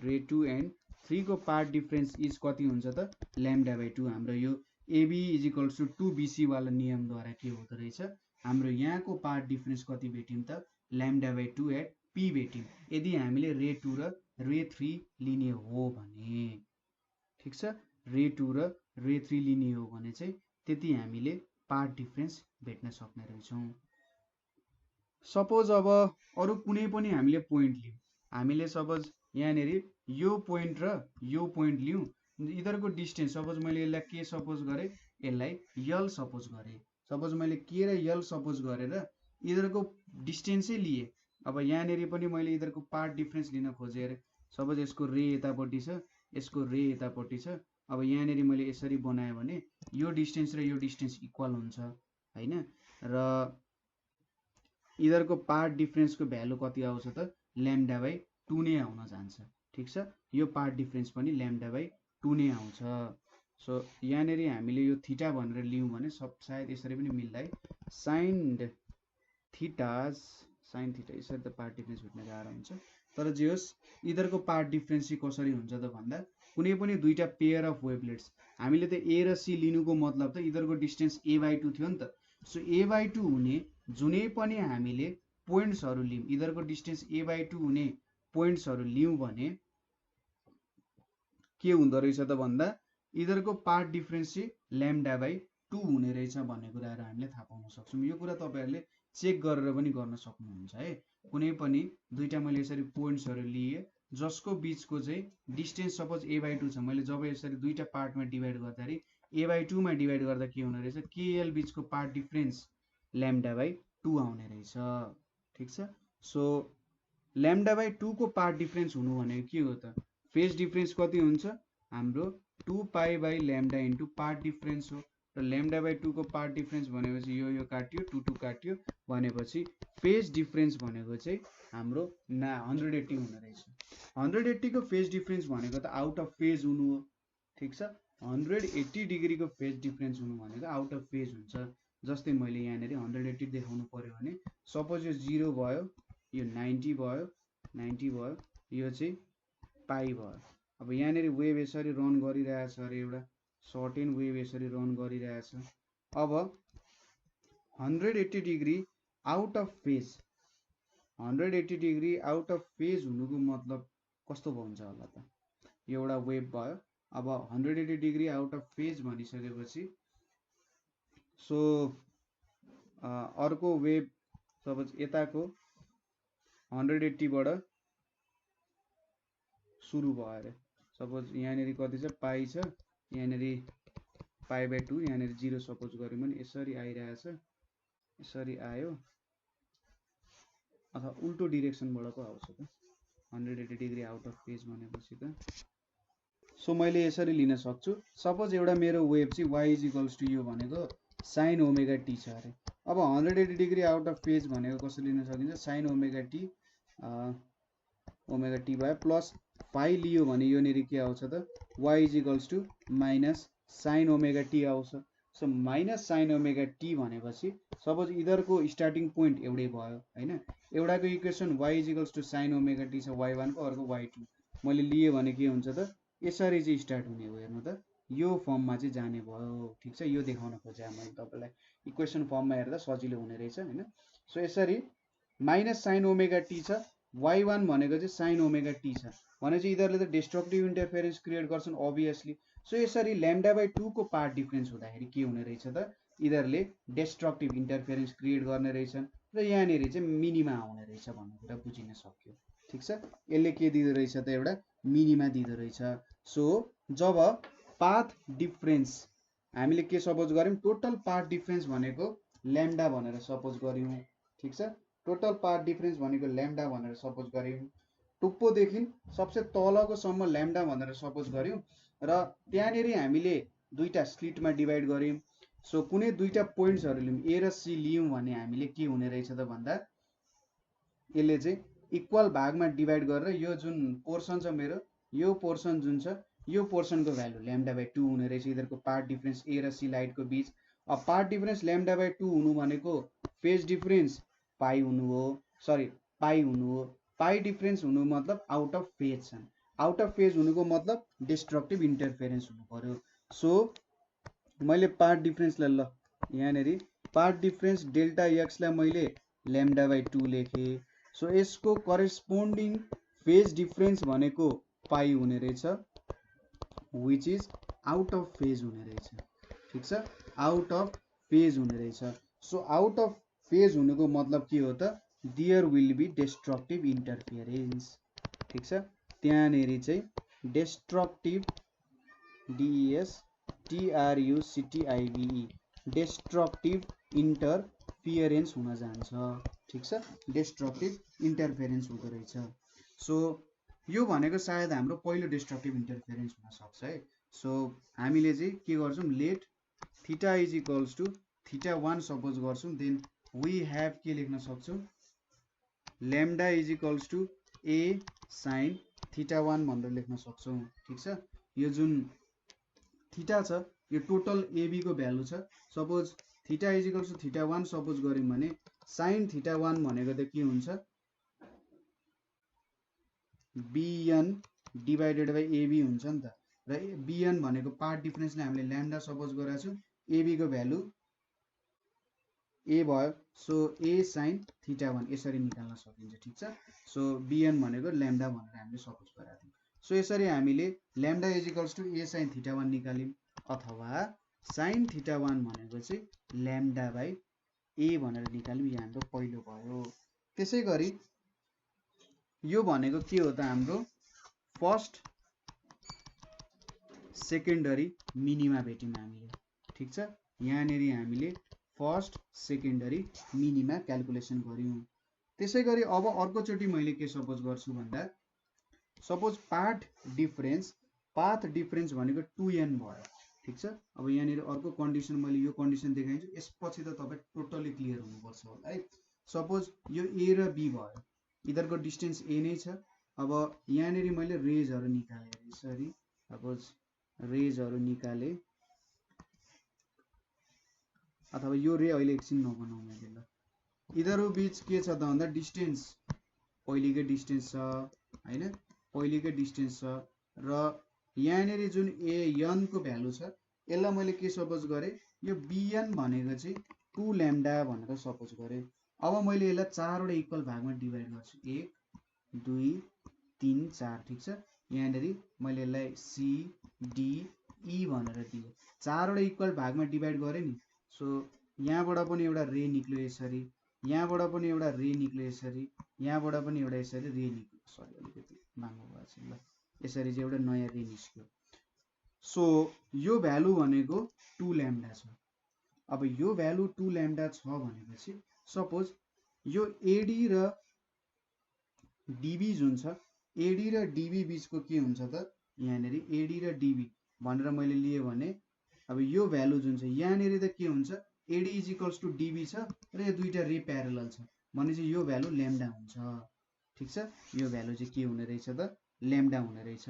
रे 2 एन्ड 3 को पार्ट डिफरेन्स इज कति हुन्छ त, λ/2। हाम्रो यो AB is equals to 2BC वाला नियमद्वारा के हुँदो रहेछ, हाम्रो यहाँको पार्ट डिफरेन्स कति भेट्यौँ त, λ/2 एट पी भेट्यौँ, यदि हामीले रे 2 र रे 3 लिने हो भने, ठिक छ। रे 2 र रे 3 लिने हो भने चाहिँ त्यति हामीले पार्ट डिफरेन्स भेट्न सक्ने रहेछौँ। सपोज अब अरू कुनै पनि हामीले पोइन्ट लियौँ, हामीले सपोज यहाँनिर यो पोइन्ट र यो पोइन्ट लियौँ, यिनीहरूको डिस्टेन्स सपोज मैले यसलाई के सपोज गरेँ, यसलाई यल सपोज गरेँ। सपोज मैले के र यल सपोज गरेर यिनीहरूको डिस्टेन्सै लिए। अब यहाँनिर पनि मैले यिनीहरूको पार्ट डिफरेन्स लिन खोजेँ अरे, सपोज यसको रे यतापट्टि छ, यसको रे यतापट्टि छ। अब यहाँनिर मैले यसरी बनाएँ भने यो डिस्टेन्स र यो डिस्टेन्स इक्वल हुन्छ हैन, र यिनीहरूको पार्ट डिफरेन्सको भ्यालु कति आउँछ त, λ/2 नै आउन जान्छ, ठिक छ। यो पार्ट डिफरेन्स पनि λ/2 नै आउँछ। सो यहाँनिर हामीले यो थीटा भनेर लियौँ भने सायद यसरी पनि मिल्ला है, साइन थीटा यसरी त पार्ट डिफरेन्स भेट्न गाह्रो हुन्छ। तर जे होस् यिनीहरूको पार्ट डिफरेन्स चाहिँ कसरी हुन्छ त भन्दा, कुनै पनि दुईटा पेयर अफ वेभलेट्स, हामीले त ए र सी लिनुको मतलब त यिनीहरूको डिस्टेन्स A/2 थियो नि त। सो A/2 हुने जुनै पनि हामीले पोइन्ट्सहरू लियौँ, यिनीहरूको डिस्टेन्स A/2 हुने पोइन्ट्सहरू लियौँ भने के हुँदो रहेछ त भन्दा यिनीहरूको पार्ट डिफरेन्स चाहिँ λ/2 हुने रहेछ भन्ने कुराहरू हामीले थाहा पाउन सक्छौँ। यो कुरा तपाईँहरूले चेक गरेर पनि गर्न सक्नुहुन्छ है। कुनै पनि दुईटा मैले यसरी पोइन्ट्सहरू लिए जसको बिचको चाहिँ डिस्टेन्स सपोज A/2 छ, मैले जब यसरी दुईटा पार्टमा डिभाइड गर्दाखेरि A/2 मा डिभाइड गर्दा के हुने रहेछ, केएल बिचको पार्ट डिफरेन्स λ/2 आउने रहेछ, ठिक छ। सो λ/2 को पार्ट डिफरेन्स हुनु भनेको के हो त, फेज डिफरेन्स कति हुन्छ हाम्रो 2π/λ इन्टु पार्ट डिफरेन्स हो। र λ/2 को पार्ट डिफरेन्स भनेपछि यो काट्यो 2 काट्यो भनेपछि फेज डिफरेन्स भनेको चाहिँ हाम्रो 180 हुने रहेछ। 180 को फेज डिफरेन्स भनेको त आउट अफ फेज हुनु हो, ठिक छ। 180 डिग्री को फेज डिफरेन्स हुनु भनेको आउट अफ फेज हुन्छ। जस्तै मैले यहाँनिर 180 देखाउनु पर्यो भने सपोज यो 0 भयो, यो 90 भयो, 90 भयो, यो चाहिँ पाई भयो। अब यहाँनिर वेभ यसरी रन गरिरहेछ अरे, एउटा सर्टेन वेभ यसरी रन गरिरहेछ। अब 180 degree out of phase, 180 degree out of phase हुनुको मतलब कस्तो हुन्छ होला त? एउटा वेभ भयो। अब 180 डिग्री आउट अफ फेज भनिसकेपछि सो अर्को वेभ सपोज यताको 180 बाट सुरु भयो अरे। सपोज यहाँनिर कति छ, पाई छ, यहाँनिर पाई/2, यहाँनिर 0 सपोज गऱ्यौँ भने यसरी आइरहेछ, यसरी आयो, अथवा उल्टो डिरेक्सनबाट पो आउँछ त 180 डिग्री आउट अफ फेज भनेपछि त। सो मैले यसरी लिन सक्छु। सपोज एउटा मेरो वेभ चाहिँ y = यो भनेको sin ω/t छ अरे। अब 180 डिग्री आउट अफ फेज भनेको कसरी लिन सकिन्छ, sin ω/t ω/t भयो प्लस फाइ लियो भने यो नेरी के आउँछ त, y = माइनस sin ω/t आउँछ। सो माइनस sin ω/t भनेपछि सपोज इधरको स्टार्टिङ पोइन्ट एउटै भयो हैन। एउटाको इक्वेसन y = sin ω/t छ y1 को, अर्को y2। मैले लिए भने के हुन्छ त, यसरी चाहिँ स्टार्ट हुने हो। हेर्नु त यो फर्ममा चाहिँ जाने भयो, ठिक छ। यो देखाउन खोजेँ मैले तपाईलाई, इक्वेसन फर्ममा हेर्दा सजिलो हुने रहेछ हैन। सो यसरी माइनस sin ω/t छ, y1 भनेको चाहिँ sin ω/t छ भनेपछि यिनीहरूले त डिस्ट्रक्टिभ इन्टरफेरेन्स क्रिएट गर्छन् अभियसली। सो यसरी λ/2 को पार्ट डिफरेन्स हुँदाखेरि के हुने रहेछ त, यिनीहरूले डिस्ट्रक्टिभ इन्टरफेरेन्स क्रिएट गर्ने रहेछन् र यहाँनिर चाहिँ मिनिमा आउने रहेछ भन्ने कुरा बुझिन सक्यो, ठिक छ। यसले के दिँदो रहेछ त, एउटा मिनिमा दिँदो रहेछ। सो जब पाथ डिफरेन्स हामीले के सपोज गर्यौं, टोटल पाथ डिफरेन्स भनेको लैम्डा भनेर सपोज गर्यौं, ठिक छ। टोटल पाथ डिफरेन्स भनेको लैम्डा भनेर सपोज गर्यौं। टुप्पोदेखि सबसे तलको सम्म लैम्डा भनेर सपोज गर्यौं र त्यहाँनेरि हामीले दुईटा स्प्लिटमा डिभाइड गर्यौं। सो कुनै दुईटा पोइन्ट्सहरु लियौं, ए र सी लियौं भने हामीले के हुने रहेछ त भन्दा यसले चाहिँ इक्वल भागमा डिभाइड गरेर यो जुन पोर्सन छ मेरो, यो पोर्सन जुन छ, यो पोर्सनको भ्यालु λ/2 हुने रहेछ यिनीहरुको पार्ट डिफरेन्स ए र सी लाइटको बीच। अब पार्ट डिफरेन्स λ/2 हुनु भनेको फेज डिफरेन्स पाई हुनु हो, सरी पाई हुनु हो। पाई डिफरेन्स हुनु मतलब आउट अफ फेज छन्, आउट अफ फेज हुनुको मतलब डिस्ट्रक्टिभ इन्टरफेरेन्स हुनु पर्यो। सो मैले पार्ट डिफरेन्सलाई ल यहाँनेरि पार्ट डिफरेन्स डेल्टा x लाई मैले λ/2 लेखे। सो यसको करेस्पोन्डिङ फेज डिफरेन्स भनेको पाई हुने रहेछ, which is out of phase हुने रहेछ, ठिक छ। आउट अफ फेज हुने रहेछ। सो आउट अफ फेज हुनुको मतलब के हो त, there will be destructive interference, ठिक छ। त्यहाँनेरि चाहिँ डिस्ट्रक्टिभ DESTRUCTIVE डिस्ट्रक्टिभ इन्टरफियरेन्स हुन जान्छ, ठिक छ। डिस्ट्रक्टिभ इन्टरफेरेन्स हुँदो रहेछ। सो यो भनेको सायद हाम्रो पहिलो डिस्ट्रक्टिभ इन्टरफेरेन्स हुन सक्छ है। सो हामीले चाहिँ के गर्छौं, let theta is equals to θ1 suppose गर्छौं, देन वी हैव के लेख्न सक्छौं, lambda is equals to a sin θ1 भनेर लेख्न सक्छौं, ठिक छ। यो जुन थीटा छ यो टोटल AB को भ्यालु छ। Suppose theta is equals to θ1 suppose गर्यौं भने sin θ1 भनेको त के हुन्छ, BN डिवाइडेड बाइ AB हुन्छ नि त। र BN भनेको पार्ट डिफरेन्सले हामीले लैम्डा सपोज गरेका छौं, AB को भ्यालु A भयो। सो A sin θ1 यसरी निकाल्न सकिन्छ, ठिक छ। सो BN भनेको लैम्डा भनेर हामीले सपोज गरेका थियौं। सो यसरी हामीले lambda is equals to A sin θ1 निकाल्यौं, अथवा sin θ1 भनेको चाहिँ लैम्डा बाइ A भनेर निकाल्यौं। यो हाम्रो पहिलो भयो। त्यसैगरी यो भनेको के हो त, हाम्रो फर्स्ट सेकेन्डरी मिनिमा भेट्यौं हामीले, ठिक छ। यहाँनेरि हामीले फर्स्ट सेकेन्डरी मिनिमा क्याल्कुलेसन गर्यौं। त्यसैगरी अब अर्कोचोटि मैले के सपोज गर्छु भन्दा, सपोज पाथ डिफरेन्स भनेको 2n भयो, ठिक छ। अब यहाँनिर अर्को कन्डिसन मैले यो कन्डिसन देखाइदिन्छु, यसपछि त तपाईँ टोटली क्लियर हुनुपर्छ होला है। सपोज यो ए र बी भयो, इधरको डिस्टेन्स ए नै छ। अब यहाँनिर मैले रेजहरू निकालेँ यसरी, सपोज रेजहरू निकालेँ, अथवा यो रे अहिले एकछिन नबनाउँ मैले ल। यिनीहरू बिच के छ त भन्दा डिस्टेन्स पहिलेकै डिस्टेन्स छ हैन, पहिलेकै डिस्टेन्स छ। र यहाँनिर जुन एन को भ्यालु छ यसलाई मैले के सपोज गरेँ, यो बिएन भनेको चाहिँ 2 ल्याम्डा भनेर सपोज गरेँ। अब मैले यसलाई 4 वटा इक्वल भागमा डिभाइड गर्छु, 1 2 3 4 ठिक छ। यहाँनिर मैले यसलाई सी डी ई भनेर दिएँ, 4 वटा इक्वल भागमा डिभाइड गरेँ नि। सो यहाँबाट पनि एउटा रे निक्ल्यो यसरी, यहाँबाट पनि एउटा रे निक्ल्यो यसरी, यहाँबाट पनि एउटा यसरी रे निक्ल्यो, सरी अलिकति माग्नु भएको छ ल, यसरी चाहिँ एउटा नयाँ रे निस्क्यो। सो यो भ्यालु भनेको 2 ल्याम्डा छ। अब यो भ्यालु 2 ल्याम्डा छ भनेपछि सपोज यो एडी र डिबी जुन छ, एडी र डिबी बिचको के हुन्छ त, यहाँनिर एडी र डिबी भनेर मैले लिएँ भने अब यो भ्यालु जुन छ यहाँनिर त के हुन्छ, AD is equals to DB छ र यो दुईटा रे प्यारलल छ भने चाहिँ यो भ्यालु ल्याम्डा हुन्छ। ठिक छ, यो भ्यालु चाहिँ के हुने रहेछ त, ल्याम्डा हुने रहेछ।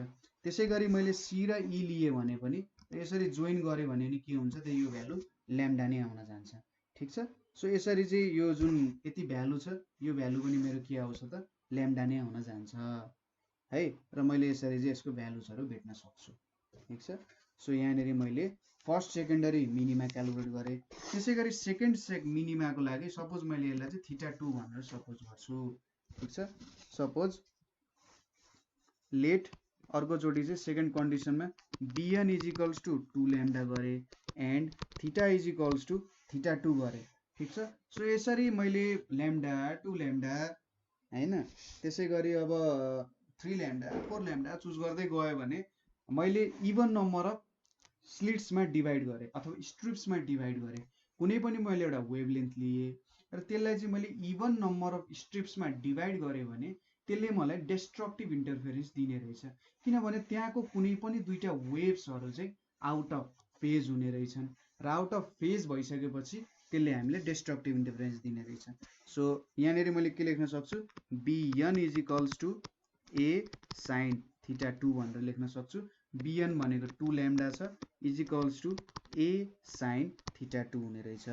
त्यसै गरी मैले सी र ई लिएँ भने पनि यसरी जोइन गरेँ भने नि के हुन्छ त, यो भ्यालु ल्याम्डा नै आउन जान्छ। ठिक छ। सो यसरी चाहिँ यो जुन यति भ्यालु छ यो भ्यालु पनि मेरो के आउँछ त, ल्याम्डा नै आउन जान्छ है। र मैले यसरी चाहिँ यसको भ्यालुजहरू भेट्न सक्छु। ठिक छ। सो यहाँनिर मैले फर्स्ट सेकेन्डरी मिनिमा क्यालकुलेट गरेँ। त्यसै गरी सेकेन्ड मिनिमाको लागि सपोज मैले यसलाई चाहिँ थीटा 2 भनेर सपोज गर्छु। ठिक छ। सपोज लेट अर्कोचोटि चाहिँ सेकेन्ड कन्डिसनमा BN is equals to 2 lambda गरेँ and theta is equals to theta 2 गरेँ। ठिक छ। सो यसरी मैले ल्याम्डा 2 ल्याम्डा हैन, त्यसै गरी अब 3 ल्याम्डा 4 ल्याम्डा चुज गर्दै गयो भने मैले इभन नम्बर अफ स्लिट्समा डिभाइड गरेँ अथवा स्ट्रिप्समा डिभाइड गरेँ। कुनै पनि मैले एउटा वेभलेन्थ लिएँ र त्यसलाई चाहिँ मैले इभन नम्बर अफ स्ट्रिप्समा डिभाइड गरेँ भने त्यसले मलाई डेस्ट्रक्टिभ इन्टरफेरेन्स दिने रहेछ, किनभने त्यहाँको कुनै पनि दुईटा वेभ्सहरू चाहिँ आउट अफ फेज हुने रहेछन् र आउट अफ फेज भइसकेपछि त्यसले हामीले डेस्ट्रक्टिभ इन्टरफेरेन्स दिने रहेछ। सो यहाँनिर मैले के लेख्न सक्छु, BN is equals to A sine theta 2 भनेर लेख्न सक्छु। बिएन भनेको 2 ल्याम्डा छ is equals to A sine theta 2 हुने रहेछ।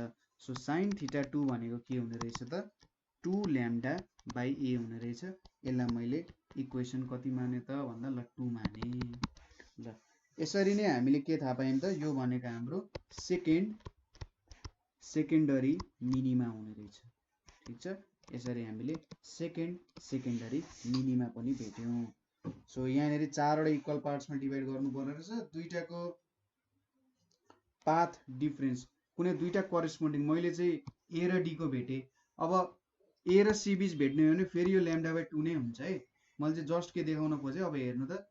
सो साइन थीटा 2 भनेको के हुने रहेछ त, 2 ल्याम्डा बाई ए हुने रहेछ। यसलाई मैले इक्वेसन कति माने त भन्दा ल 2 माने। ल यसरी नै हामीले के थाहा पायौँ त, यो भनेको हाम्रो सेकेन्डरी मिनिमा हुने रहेछ। ठिक छ। यसरी हामीले सेकेन्डरी मिनिमा पनि भेट्यौँ। सो यहाँनिर 4 वटा इक्वल पार्ट्समा डिभाइड गर्नु पर्ने रहेछ। दुईटाको पाथ डिफरेन्स कुनै दुईटा करेस्पोन्डिङ मैले चाहिँ ए र डी को भेटेँ। अब ए र सी बिच भेट्ने हो भने फेरि यो ल्याम्डा बाई 2 नै हुन्छ है। मैले चाहिँ जस्ट के देखाउन खोजेँ, अब हेर्नु त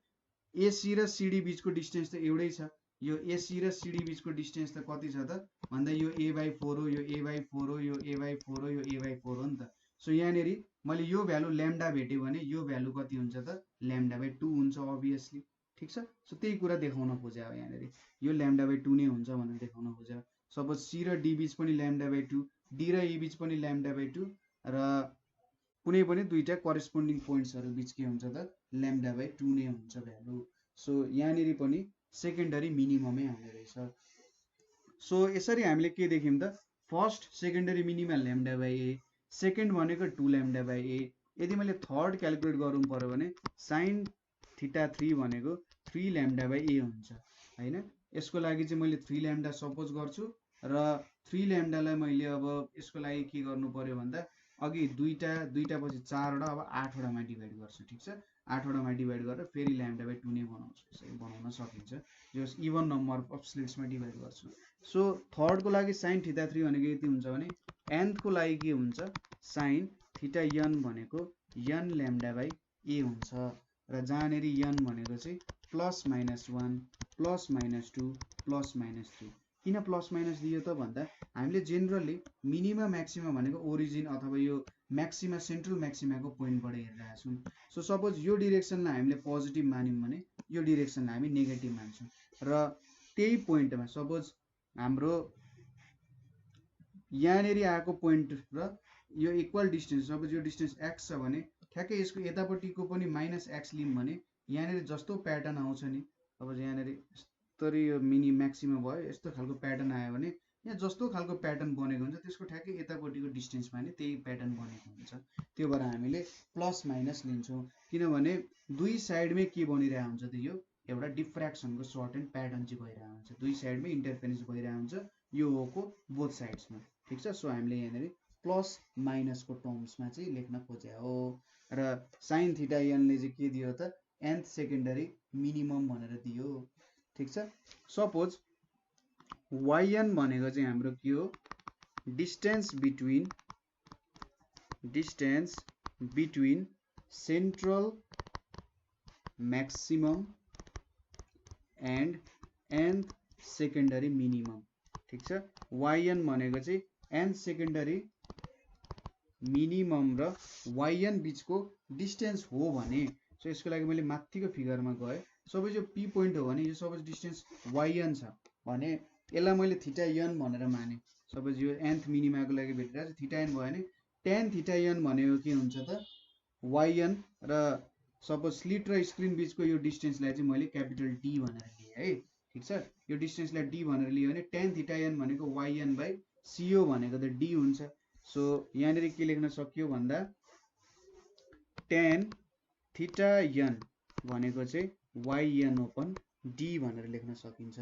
एसी र सिडी बिचको डिस्टेन्स त एउटै छ। यो एसी र सिडी बिचको डिस्टेन्स त कति छ त भन्दा यो ए बाई 4 हो, यो ए बाई 4 हो, यो ए बाई 4 हो, यो ए बाई 4 हो नि त। सो यहाँनिर मैले यो भ्यालु ल्याम्डा भेटेँ भने यो भ्यालु कति हुन्छ त, ल्याम्डा बाई 2 हुन्छ अभियसली। ठिक छ। सो त्यही कुरा देखाउन खोजेँ। अब यहाँनिर यो ल्याम्डा बाई 2 नै हुन्छ भनेर देखाउन खोजेँ। सपोज सी र डी बिच पनि ल्याम्डा बाई 2, डी र ई बिच पनि ल्याम्डा बाई 2 र कुनै पनि दुईटा करेस्पोन्डिङ पोइन्ट्सहरू बिच के हुन्छ त, ल्याम्डा बाई 2 नै हुन्छ भ्यालु। सो यहाँनिर पनि सेकेन्डरी मिनिममै आउने रहेछ। सो यसरी हामीले के देख्यौँ त, first secondary minima lambda by A, second भनेको 2 ल्याम्डा बाई ए। यदि मैले थर्ड क्यालकुलेट गर्नु पर्यो भने साइन थीटा 3 भनेको 3 ल्याम्डा बाई ए हुन्छ हैन। यसको लागि चाहिँ मैले 3 ल्याम्डा सपोज गर्छु र 3 ल्याम्डालाई मैले अब यसको लागि के गर्नु पर्यो भन्दा अघि दुईटा पछि 4 वटा अब 8 वटामा डिभाइड गर्छु। ठिक छ। 8 वटामा डिभाइड गरेर फेरि ल्याम्डा बाई 2 नै बनाउँछु। यसरी बनाउन सकिन्छ। यो इभन नम्बर अफ स्लिट्समा डिभाइड गर्छु। सो थर्डको लागि साइन थीटा 3 भनेको यति हुन्छ भने एन्थको लागि के हुन्छ, साइन थीटा यन भनेको यन ल्याम्डा बाई ए हुन्छ र जहाँनिर यन भनेको चाहिँ plus minus 1 plus minus 2 plus minus 3। किन प्लस माइनस दियो त भन्दा हामीले जेनरली मिनिमा म्याक्सिमा भनेको ओरिजिन अथवा यो म्याक्सिमा सेन्ट्रल म्याक्सिमाको पोइन्टबाट हेरिरहेका छौँ। सो सपोज यो डिरेक्सनलाई हामीले पोजिटिभ मान्यौँ भने यो डिरेक्सनलाई हामी नेगेटिभ मान्छौँ र त्यही पोइन्टमा सपोज हाम्रो यहाँनेरि आएको पोइन्ट र यो इक्वल डिस्टेन्स, सपोज यो डिस्टेन्स x छ भने ठ्याक्कै यसको यतापट्टिको पनि -x लियौँ भने यहाँनेरि जस्तो प्याटर्न आउँछ नि, सपोज यहाँनेरि यस्तरी यो मिनी म्याक्सिमम भयो, यस्तो खालको प्याटर्न आयो भने यहाँ जस्तो खालको प्याटर्न बनेको हुन्छ त्यसको ठ्याक्कै यतापट्टिको डिस्टेन्समा नि त्यही प्याटर्न बनेको हुन्छ। त्यो भएर हामीले प्लस माइनस लिन्छौँ, किनभने दुई साइडमै के बनिरहेको हुन्छ त यो एउटा डिफ्र्याक्सनको सर्ट एन्ड प्याटर्न चाहिँ भइरहेको हुन्छ, दुई साइडमै इन्टरफेरेन्स भइरहेको हुन्छ यो ओको बोथ साइड्समा। ठिक छ, सो हामीले यहाँनिर प्लस माइनसको टर्म्समा चाहिँ लेख्न खोजे हो। र साइन थीटा एनले चाहिँ के दियो त nth सेकेन्डरी मिनिमम भनेर दियो। ठिक छ, सपोज yn भनेको चाहिँ हाम्रो के हो, distance between central maximum and nth secondary minimum. ठिक छ, yn भनेको चाहिँ nth सेकेन्डरी मिनिमम र yn बिचको डिस्टेन्स हो भने, सो यसको लागि मैले माथिको फिगरमा गएँ, सपोज यो p पोइन्ट हो भने यो सपोज डिस्टेन्स yn छ भने यसलाई मैले थीटा n भनेर माने, सपोज यो nth मिनिमाको लागि भेटिरहेको छ थीटा n भयो भने tan थीटा n भनेको के हुन्छ त yn, र सपोज स्लिट र स्क्रिन बिचको यो डिस्टेन्सलाई चाहिँ मैले क्यापिटल D भनेर लिएँ है। ठिक छ, यो डिस्टेन्सलाई D भनेर लियो भने tan थीटा n भनेको yn बाई CO भनेको त D हुन्छ। सो यहाँनिर के लेख्न सकियो भन्दा tan थीटा n भनेको चाहिँ yn ओपन D भनेर लेख्न सकिन्छ।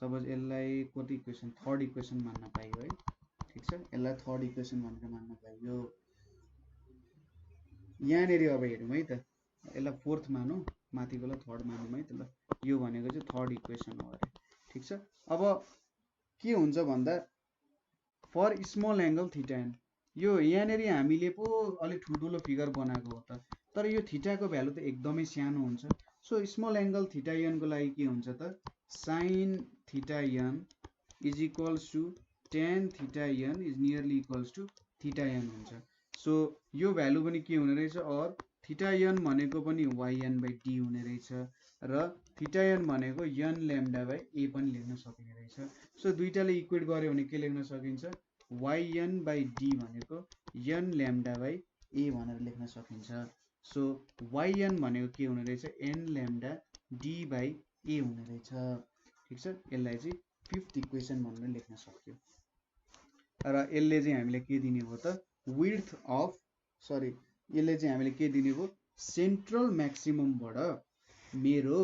सपोज यसलाई कति इक्वेसन, थर्ड इक्वेसन मान्न पाइयो है। ठिक छ, यसलाई थर्ड इक्वेसन भनेर मान्न पाइयो। यहाँनिर अब हेरौँ है त, यसलाई फोर्थ मानौँ, माथिकोलाई थर्ड मानौँ है त ल, यो भनेको चाहिँ थर्ड इक्वेसन हो अरे। ठिक छ, अब के हुन्छ भन्दा for small angle theta n, यो यहाँनिर हामीले पो अलिक ठुल्ठुलो फिगर बनाएको हो त, तर यो थीटाको भ्यालु त एकदमै सानो हुन्छ। सो स्मल एङ्गल थीटा एनको लागि के हुन्छ त sine theta n is equals to tan theta n is nearly equals to theta n हुन्छ। सो यो भ्यालु पनि के हुने रहेछ, और थीटा एन भनेको पनि yn बाई डी हुने रहेछ, र थीटा एन भनेको n ल्याम्डा बाई ए पनि लेख्न सकिने रहेछ। सो दुईटाले इक्वेट गर्यो भने के लेख्न सकिन्छ, yn बाई डी भनेको n ल्याम्डा बाई ए भनेर लेख्न सकिन्छ। सो yn भनेको के हुने रहेछ, n ल्याम्डा डी बाई ए हुने रहेछ। ठिक छ, यसलाई चाहिँ फिफ्थ इक्वेसन भनेर लेख्न सक्यो। र यसले चाहिँ हामीले के दिने हो त विड्थ अफ, सरी यसले चाहिँ हामीले के दिने हो, सेन्ट्रल म्याक्सिममबाट मेरो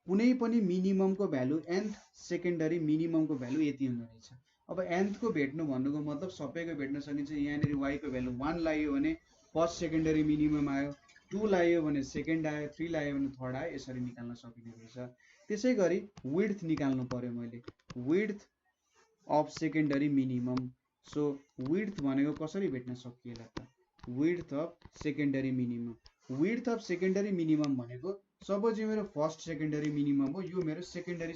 कुनै पनि मिनिममको भ्यालु nth सेकेन्डरी मिनिममको भ्यालु यति हुने रहेछ। अब nth को भेट्नु भन्नुको मतलब सबैको भेट्न सकिन्छ। यहाँनिर y को भ्यालु 1 लाग्यो भने फर्स्ट सेकेन्डरी मिनिमम आयो, 2 लाग्यो भने सेकेन्ड आयो, 3 लाग्यो भने थर्ड आयो, यसरी निकाल्न सकिने रहेछ। त्यसै गरी विड्थ निकाल्नु पर्यो मैले, width of secondary minimum. So width भनेको कसरी भेट्न सकिएला त, width of secondary minimum, width of secondary minimum भनेको सपोज यो मेरो फर्स्ट सेकेन्डरी मिनिमम हो, यो मेरो सेकेन्डरी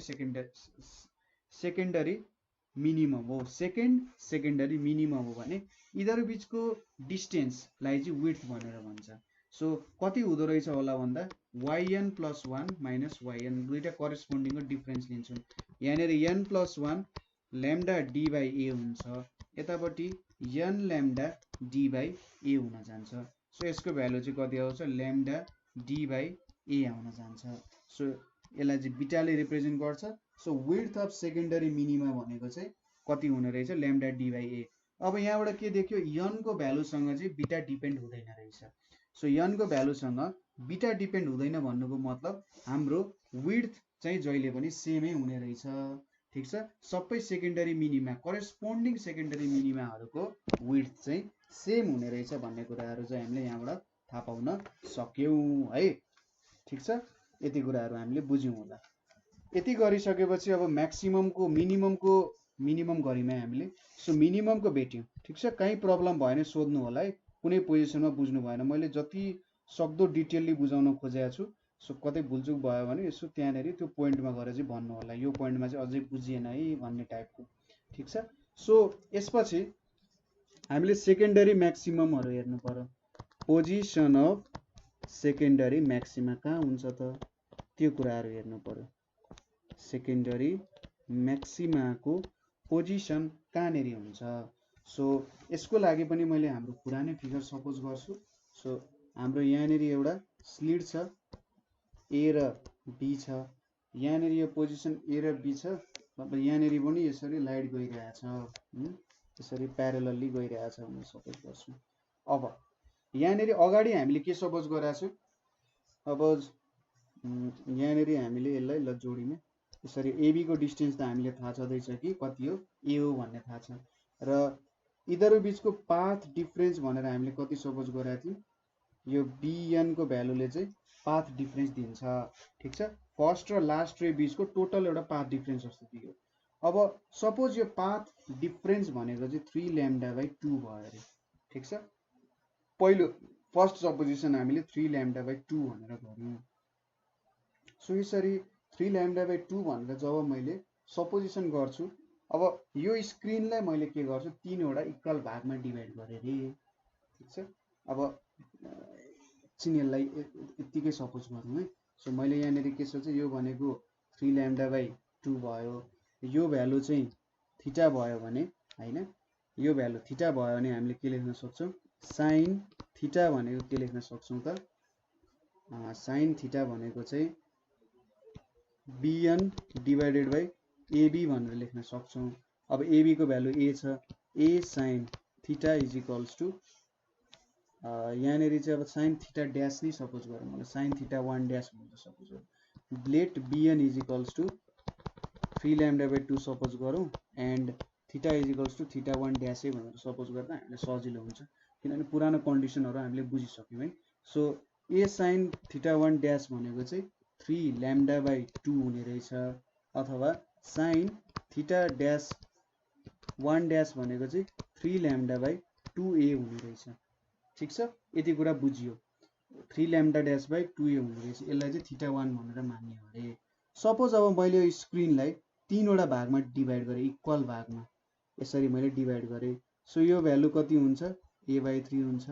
मिनिमम हो, सेकेन्ड सेकेन्डरी मिनिमम हो भने यिनीहरू बिचको डिस्टेन्सलाई चाहिँ विड्थ भनेर भन्छ। सो कति हुँदो रहेछ होला भन्दा yn प्लस 1 माइनस yn, दुईटा करेस्पोन्डिङको डिफरेन्स लिन्छौँ। यहाँनिर n plus 1 lambda D by A हुन्छ, यतापट्टि n lambda D by A हुन जान्छ। सो यसको भ्यालु चाहिँ कति आउँछ, ल्याम्डा डी बाई ए आउन जान्छ। सो यसलाई चाहिँ बिटाले रिप्रेजेन्ट गर्छ। So width of secondary minima भनेको चाहिँ कति हुने रहेछ, ल्याम्डा डी बाई ए। अब यहाँबाट के देख्यो, n को भ्यालुसँग चाहिँ बिटा डिपेन्ड हुँदैन रहेछ। सो n को भ्यालुसँग बिटा डिपेन्ड हुँदैन भन्नुको मतलब हाम्रो विड्थ चाहिँ जहिले पनि सेमै हुने रहेछ। ठिक छ, सबै सेकेन्डरी मिनिमा, करेस्पोन्डिङ सेकेन्डरी मिनिमाहरूको विड्थ चाहिँ सेम हुने रहेछ भन्ने कुराहरू चाहिँ हामीले यहाँबाट थाहा पाउन सक्यौँ है। ठिक छ, यति कुराहरू हामीले बुझ्यौँ होला। यति गरिसकेपछि अब म्याक्सिममको मिनिमम गऱ्यौँ है हामीले। सो मिनिममको भेट्यौँ। ठिक छ, कहीँ प्रब्लम भयो भने सोध्नु होला है, कुनै पोजिसनमा बुझ्नु भएन, मैले जति सक्दो डिटेलली बुझाउन खोजेको छु। सो कतै भुलचुक भयो भने यसो त्यहाँनिर त्यो पोइन्टमा गएर चाहिँ भन्नु होला, यो पोइन्टमा चाहिँ अझै बुझिएन है भन्ने टाइपको। ठिक छ, सो यसपछि हामीले सेकेन्डरी म्याक्सिममहरू हेर्नु पर्यो। पोजिसन अफ सेकेन्डरी म्याक्सिमा कहाँ हुन्छ त, त्यो कुराहरू हेर्नु पर्यो। सेकेन्डरी म्याक्सिमाको पोजिसन कहाँनेरि हुन्छ। सो यसको लागि पनि मैले हाम्रो पुरानै फिगर सपोज गर्छु। सो हाम्रो यहाँनेरि एउटा स्लिट छ, ए र बी छ, यहाँनेरि यो पोजिसन ए र बी छ, मतलब यहाँनेरि पनि यसरी लाइट गइरहेछ, यसरी प्यारेलली गइरहेछ भनेर सपोज गर्छु। अब यहाँनेरि अगाडि हामीले के सपोज गरेका छौँ, सपोज यहाँनेरि हामीले यसलाई ल जोडिने यसरी एबीको डिस्टेन्स त हामीले थाहा छँदैछ कि कति हो, ए हो भन्ने थाहा छ, र यिनीहरू बिचको पाथ डिफरेन्स भनेर हामीले कति सपोज गरेका थियौँ, यो बिएनको भ्यालुले चाहिँ पाथ डिफरेन्स दिन्छ। ठिक छ, फर्स्ट र लास्ट रे बिचको टोटल एउटा पाथ डिफरेन्स जस्तो दियो। अब सपोज यो पाथ डिफरेन्स भनेको चाहिँ 3 λ/2 भयो अरे। ठिक छ, पहिलो फर्स्ट सपोजिसन हामीले 3 λ/2 भनेर गर्यौँ। सो यसरी 3 λ/2 भनेर जब मैले सपोजिसन गर्छु, अब यो स्क्रिनलाई मैले के गर्छु, 3 वटा इक्वल भागमा डिभाइड गरेँ रे। ठिक छ, अब एकछिन यसलाई यत्तिकै सपोज गरौँ है। सो मैले यहाँनिर के सोचेँ, यो भनेको 3 λ/2 भयो, यो भ्यालु चाहिँ थीटा भयो भने हैन, यो भ्यालु थीटा भयो भने हामीले के लेख्न सक्छौँ, साइन थीटा भनेको के लेख्न सक्छौँ त, साइन थीटा भनेको चाहिँ बिएन डिभाइडेड बाई एबी भनेर लेख्न सक्छौँ। अब एबी को भ्यालु ए छ, A sine theta is equals to यहाँनिर चाहिँ अब साइन थीटा ड्यास नै सपोज गरौँ, मलाई साइन थीटा 1 ड्यास भनेर सपोज गरौँ। Let BN is equals to 3 λ/2 suppose गरौँ, and theta is equals to theta 1 ड्यासै भनेर सपोज गर्दा हामीलाई सजिलो हुन्छ, किनभने पुरानो कन्डिसनहरू हामीले बुझिसक्यौँ है। सो ए साइन थीटा 1 ड्यास भनेको चाहिँ 3 λ/2 हुने रहेछ, अथवा साइन थीटा ड्यास 1 ड्यास भनेको चाहिँ 3 λ/2a हुने रहेछ। ठिक छ, यति कुरा बुझियो, 3 λ/2a हुने रहेछ, यसलाई चाहिँ थीटा 1 भनेर मान्ने अरे। सपोज अब मैले यो स्क्रिनलाई 3 वटा भागमा डिभाइड गरेँ, इक्वल भागमा यसरी मैले डिभाइड गरेँ। सो यो भ्यालु कति हुन्छ, a/3 हुन्छ,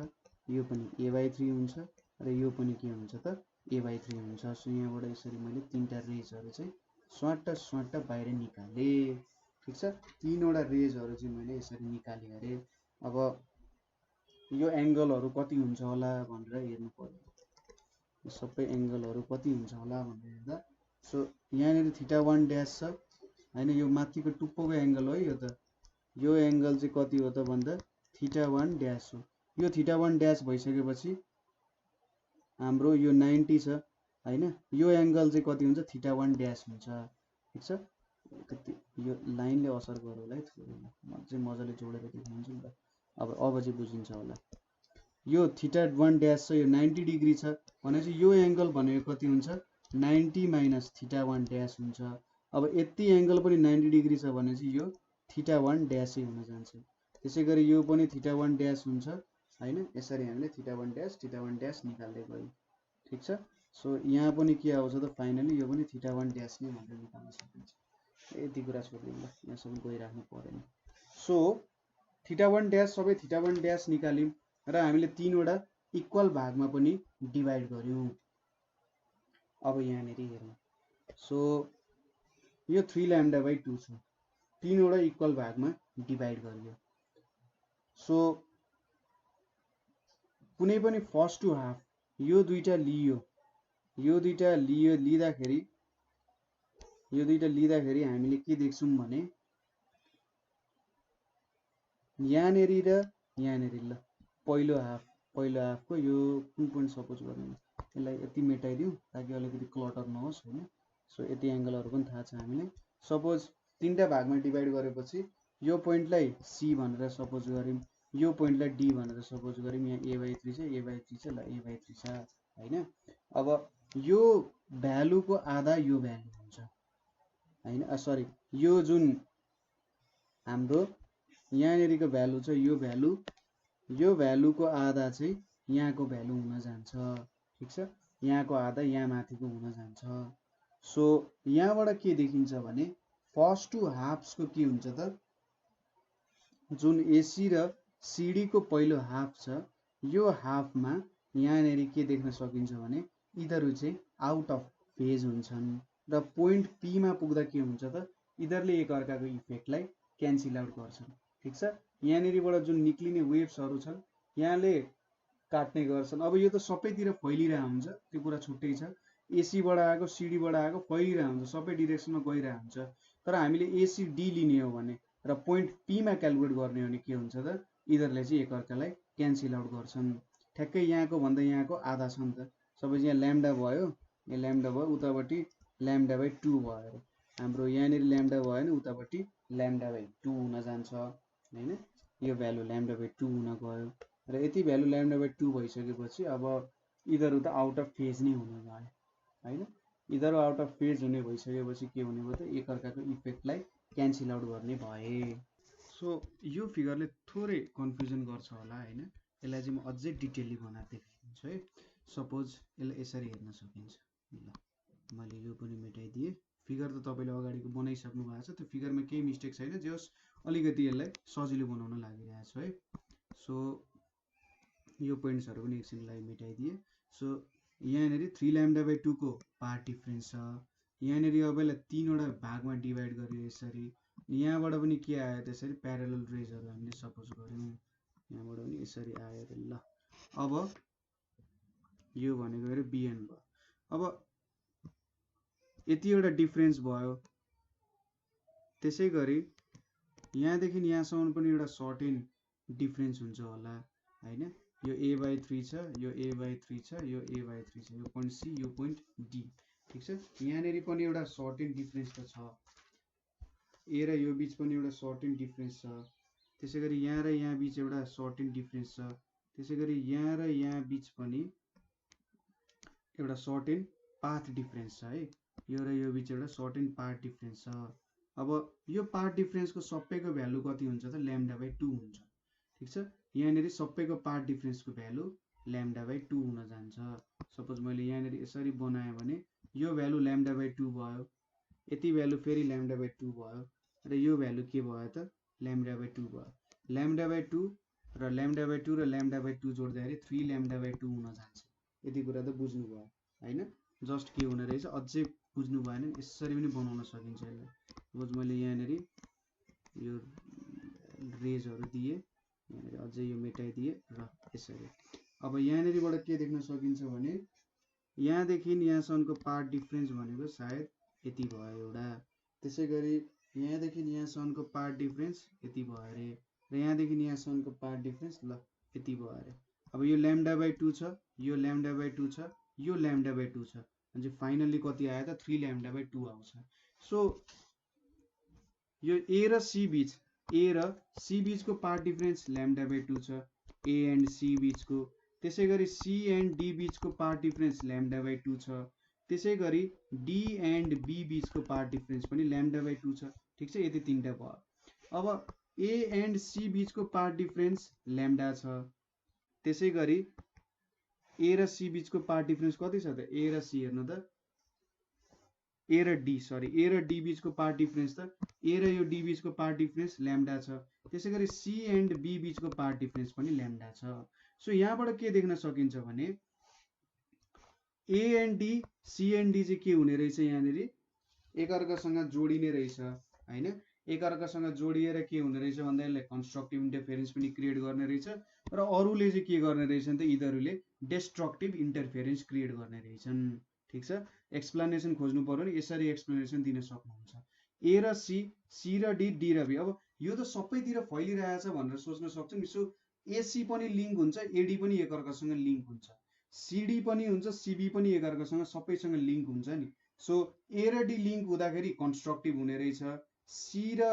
यो पनि a/3 हुन्छ, र यो पनि के हुन्छ त, a/3 हुन्छ। सो यहाँबाट यसरी मैले 3टा रेजहरू चाहिँ स्वाट बाहिर निकालेँ। ठिक छ, 3 वटा रेजहरू चाहिँ मैले यसरी निकालेँ अरे। अब यो एङ्गलहरू कति हुन्छ होला भनेर हेर्नु पर्यो, सबै एङ्गलहरू कति हुन्छ होला भनेर हेर्दा, सो यहाँनिर थीटा 1 ड्यास छ हैन, यो माथिको टुप्पोको एङ्गल हो यो त, यो एङ्गल चाहिँ कति हो त भन्दा थीटा 1 ड्यास हो। यो थीटा 1 ड्यास भइसकेपछि हाम्रो यो 90 छ हैन, यो एङ्गल चाहिँ कति हुन्छ, थीटा 1 ड्यास हुन्छ। ठिक छ, यो लाइनले असर गर्यो होला है, म चाहिँ मजाले जोडेर देखाउँछु नि त, अब चाहिँ बुझिन्छ होला। यो थीटा 1 ड्यास छ, यो 90 डिग्री छ भनेपछि यो एङ्गल भनेको कति हुन्छ, 90 माइनस थीटा 1 ड्यास हुन्छ। अब यति एङ्गल पनि 90 डिग्री छ भनेपछि यो थीटा 1 ड्यासै हुन जान्छ। त्यसै गरी यो पनि थीटा 1 ड्यास हुन्छ हैन, यसरी हामीले थीटा 1 ड्यास निकाल्दै गयौँ। ठिक छ, सो यहाँ पनि के आउँछ त, फाइनली यो पनि थीटा 1 ड्यास नै भनेर निकाल्न सकिन्छ। यति कुरा छोडिदिउँ ल, यहाँसम्म गइराख्नु परेन। सो थीटा 1 ड्यास सबै थीटा 1 ड्यास निकाल्यौँ र हामीले 3 वटा इक्वल भागमा पनि डिभाइड गर्यौँ। अब यहाँनिर हेरौँ, सो यो 3 λ/2 छ, 3 वटा इक्वल भागमा डिभाइड गरियो। सो कुनै पनि फर्स्ट टु हाफ यो दुईटा लियो, यो दुईटा लिँदाखेरि हामीले के देख्छौँ भने यहाँनेरि र यहाँनेरि, ल पहिलो हाफको यो 2 पोइन्ट सपोज गर्नु, यसलाई यति मेटाइदिउँ ताकि अलिकति क्लटर नहोस् हैन। सो यति एङ्गलहरू पनि थाहा छ हामीलाई। सपोज 3टा भागमा डिभाइड गरेपछि यो पोइन्टलाई सी भनेर सपोज गऱ्यौँ, यो पोइन्टलाई डी भनेर सपोज गऱ्यौँ, यहाँ a/3 छ, a/3 छ, ल a/3 छ हैन। अब यो भ्यालुको आधा यो भ्यालु हुन्छ हैन, सरी यो जुन हाम्रो यहाँनेरिको भ्यालु छ, यो भ्यालुको आधा चाहिँ यहाँको भ्यालु हुन जान्छ। ठिक छ, यहाँको आधा यहाँ माथिको हुन जान्छ। सो यहाँबाट के देखिन्छ भने फर्स्ट टु हाफ्सको के हुन्छ त, जुन एसी र सिडी को पहिलो हाफ छ, यो हाफमा यहाँनेरि के देख्न सकिन्छ भने यिनीहरू चाहिँ आउट अफ फेज हुन्छन्, र पोइन्ट पी मा पुग्दा के हुन्छ त, यिनीहरूले एकअर्काको इफेक्टलाई क्यान्सल आउट गर्छन्। ठिक छ, यहाँनिरबाट जुन निक्लिने वेभ्सहरू छन् यहाँले काट्ने गर्छन्। अब यो त सबैतिर फैलिरहेको हुन्छ, त्यो कुरा छुट्टै छ। एसीबाट आएको सिडीबाट आएको फैलिरहेको हुन्छ, सबै डिरेक्सनमा गइरहेको हुन्छ। तर हामीले एसीडी लिने हो भने र पोइन्ट पीमा क्यालकुलेट गर्ने हो भने के हुन्छ त, यिनीहरूले चाहिँ एकअर्कालाई क्यान्सल आउट गर्छन्। ठ्याक्कै यहाँको भन्दा यहाँको आधा छ नि त, सबै यहाँ ल्याम्डा भयो, यहाँ ल्याम्डा भयो, उतापट्टि ल्याम्डा बाई 2 भयो अरे हाम्रो। यहाँनिर ल्याम्डा भयो भने उतापट्टि ल्याम्डा बाई 2 हुन जान्छ होइन। यो भ्यालु ल्याम्डा बाई 2 हुन गयो र यति भ्यालु ल्याम्डा बाई 2 भइसकेपछि अब यिनीहरू त आउट अफ फेज नै हुने भयो होइन। यिनीहरू आउट अफ फेज हुने भइसकेपछि के हुने भयो त, एकअर्काको इफेक्टलाई क्यान्सल आउट गर्ने भए। सो यो फिगरले थोरै कन्फ्युजन गर्छ होला होइन, यसलाई चाहिँ म अझै डिटेलली बनाएर देखाइदिन्छु है। सपोज यसलाई यसरी हेर्न सकिन्छ। ल मैले यो पनि मेटाइदिएँ। फिगर त तपाईँले अगाडिको बनाइसक्नु भएको छ, त्यो फिगरमा केही मिस्टेक छैन, जे होस् अलिकति यसलाई सजिलो बनाउन लागिरहेको छु है। सो यो पोइन्ट्सहरू पनि एकछिनलाई मेटाइदिएँ। सो यहाँनिर 3 ल्याम्डा बाई 2 को पार्ट डिफ्रेन्स छ। यहाँनिर अब यसलाई 3वटा भागमा डिभाइड गरेर यसरी, यहाँबाट पनि के आयो त्यसरी प्यारलल रेजहरू हामीले सपोज गऱ्यौँ, यहाँबाट पनि यसरी आयो अरे। ल अब यो भनेको अरे बिएन भयो। अब यति एउटा डिफ्रेन्स भयो, त्यसै गरी यहाँदेखि यहाँसम्म पनि एउटा सर्टेन डिफ्रेन्स हुन्छ होला होइन। यो ए बाई 3 छ, यो ए बाई 3 छ, यो ए बाई 3 छ, यो पोइन्ट सी, यो पोइन्ट डी। ठिक छ, यहाँनिर पनि एउटा सर्टेन डिफ्रेन्स त छ, ए र यो बिच पनि एउटा सर्टेन डिफ्रेन्स छ। त्यसै गरी यहाँ र यहाँ बिच एउटा सर्टेन डिफ्रेन्स छ। त्यसै गरी यहाँ र यहाँ बिच पनि एउटा सर्टेन पाथ डिफ्रेन्स छ है। यो र यो बिच एउटा सर्टेन पाथ डिफ्रेन्स छ। अब यो पाथ डिफ्रेन्सको सबैको भ्यालु कति हुन्छ त, ल्याम्डा बाई 2 हुन्छ। ठिक छ, यहाँनिर सबैको पाथ डिफ्रेन्सको भ्यालु ल्याम्डा बाई 2 हुन जान्छ। सपोज मैले यहाँनिर यसरी बनाएँ भने यो भ्यालु ल्याम्डा बाई 2 भयो, यति भ्यालु फेरि ल्याम्डा बाई 2 भयो र यो भ्यालु के भयो त, ल्याम्डा बाई 2 भयो। ल्याम्डा बाई 2 र ल्याम्डा बाई 2 र ल्याम्डा बाई 2 जोड्दाखेरि 3 ल्याम्डा बाई 2 हुन जान्छ। यति कुरा त बुझ्नुभयो होइन। जस्ट के हुने रहेछ अझै बुझ्नु भएन यसरी पनि बनाउन सकिन्छ यसलाई। सपोज मैले यहाँनिर यो रेजहरू दिएँ, यहाँनिर अझै यो मेटाइदिएँ र यसरी। अब यहाँनिरबाट के देख्न सकिन्छ भने यहाँदेखि यहाँसम्मको पार्ट डिफ्रेन्स भनेको सायद यति भयो एउटा। त्यसै गरी यहाँदेखि यहाँसम्मको पार्ट डिफ्रेन्स यति भयो अरे र यहाँदेखि यहाँसम्मको पार्ट डिफ्रेन्स ल यति भयो अरे। अब यो ल्याम्डा बाई 2 छ, यो ल्याम्डा बाई 2 छ, यो ल्याम्डा बाई 2 छ, अनि फाइनल्ली कति आयो त 3 ल्याम्डा बाई 2 आउँछ। सो यो ए र सी बिच, ए र सी बिचको पार्ट डिफ्रेन्स ल्याम्डा बाई 2 छ, ए एन्ड सी बिचको। त्यसै गरी सी एन्ड डी बिचको पार्ट डिफ्रेन्स ल्याम्डा बाई 2 छ। त्यसै गरी डी एन्ड बी बिचको पार्ट डिफ्रेन्स पनि ल्याम्डा बाई 2 छ। ठिक छ, यति तिनवटा भयो। अब ए एन्ड सी बिचको पार्ट डिफ्रेन्स ल्याम्डा छ। त्यसै गरी ए र सी बिचको पार्ट डिफ्रेन्स कति छ त, ए र सी हेर्नु त, ए र डी सरी ए र डी बिचको पार्ट डिफ्रेन्स त, ए र यो डी बिचको पार्ट डिफ्रेन्स ल्याम्डा छ। त्यसै गरी सी एन्ड बी बिचको पार्ट डिफ्रेन्स पनि ल्याम्डा छ। सो यहाँबाट के देख्न सकिन्छ भने A and D, C and D चाहिँ के हुने रहेछ, यहाँनिर एकअर्कासँग जोडिने रहेछ होइन। एकअर्कासँग जोडिएर के हुने रहेछ भन्दा यसलाई कन्स्ट्रक्टिभ इन्टरफेरेन्स पनि क्रिएट गर्ने रहेछ र अरूले चाहिँ के गर्ने रहेछन् त, यिनीहरूले डेस्ट्रक्टिभ इन्टरफेरेन्स क्रिएट गर्ने रहेछन्। ठिक छ, एक्सप्लेनेसन खोज्नु पर्यो भने यसरी एक्सप्लेनेसन दिन सक्नुहुन्छ। ए र सी, सी र डी, डी र बी। अब यो त सबैतिर फैलिरहेछ भनेर सोच्न सक्छौँ। सो एसी पनि लिङ्क हुन्छ, एडी पनि एकअर्कासँग लिङ्क हुन्छ, सिडी पनि हुन्छ, सिबी पनि एकअर्कासँग सबैसँग लिङ्क हुन्छ नि। सो ए र डी लिङ्क हुँदाखेरि कन्स्ट्रक्टिभ हुने रहेछ, सी र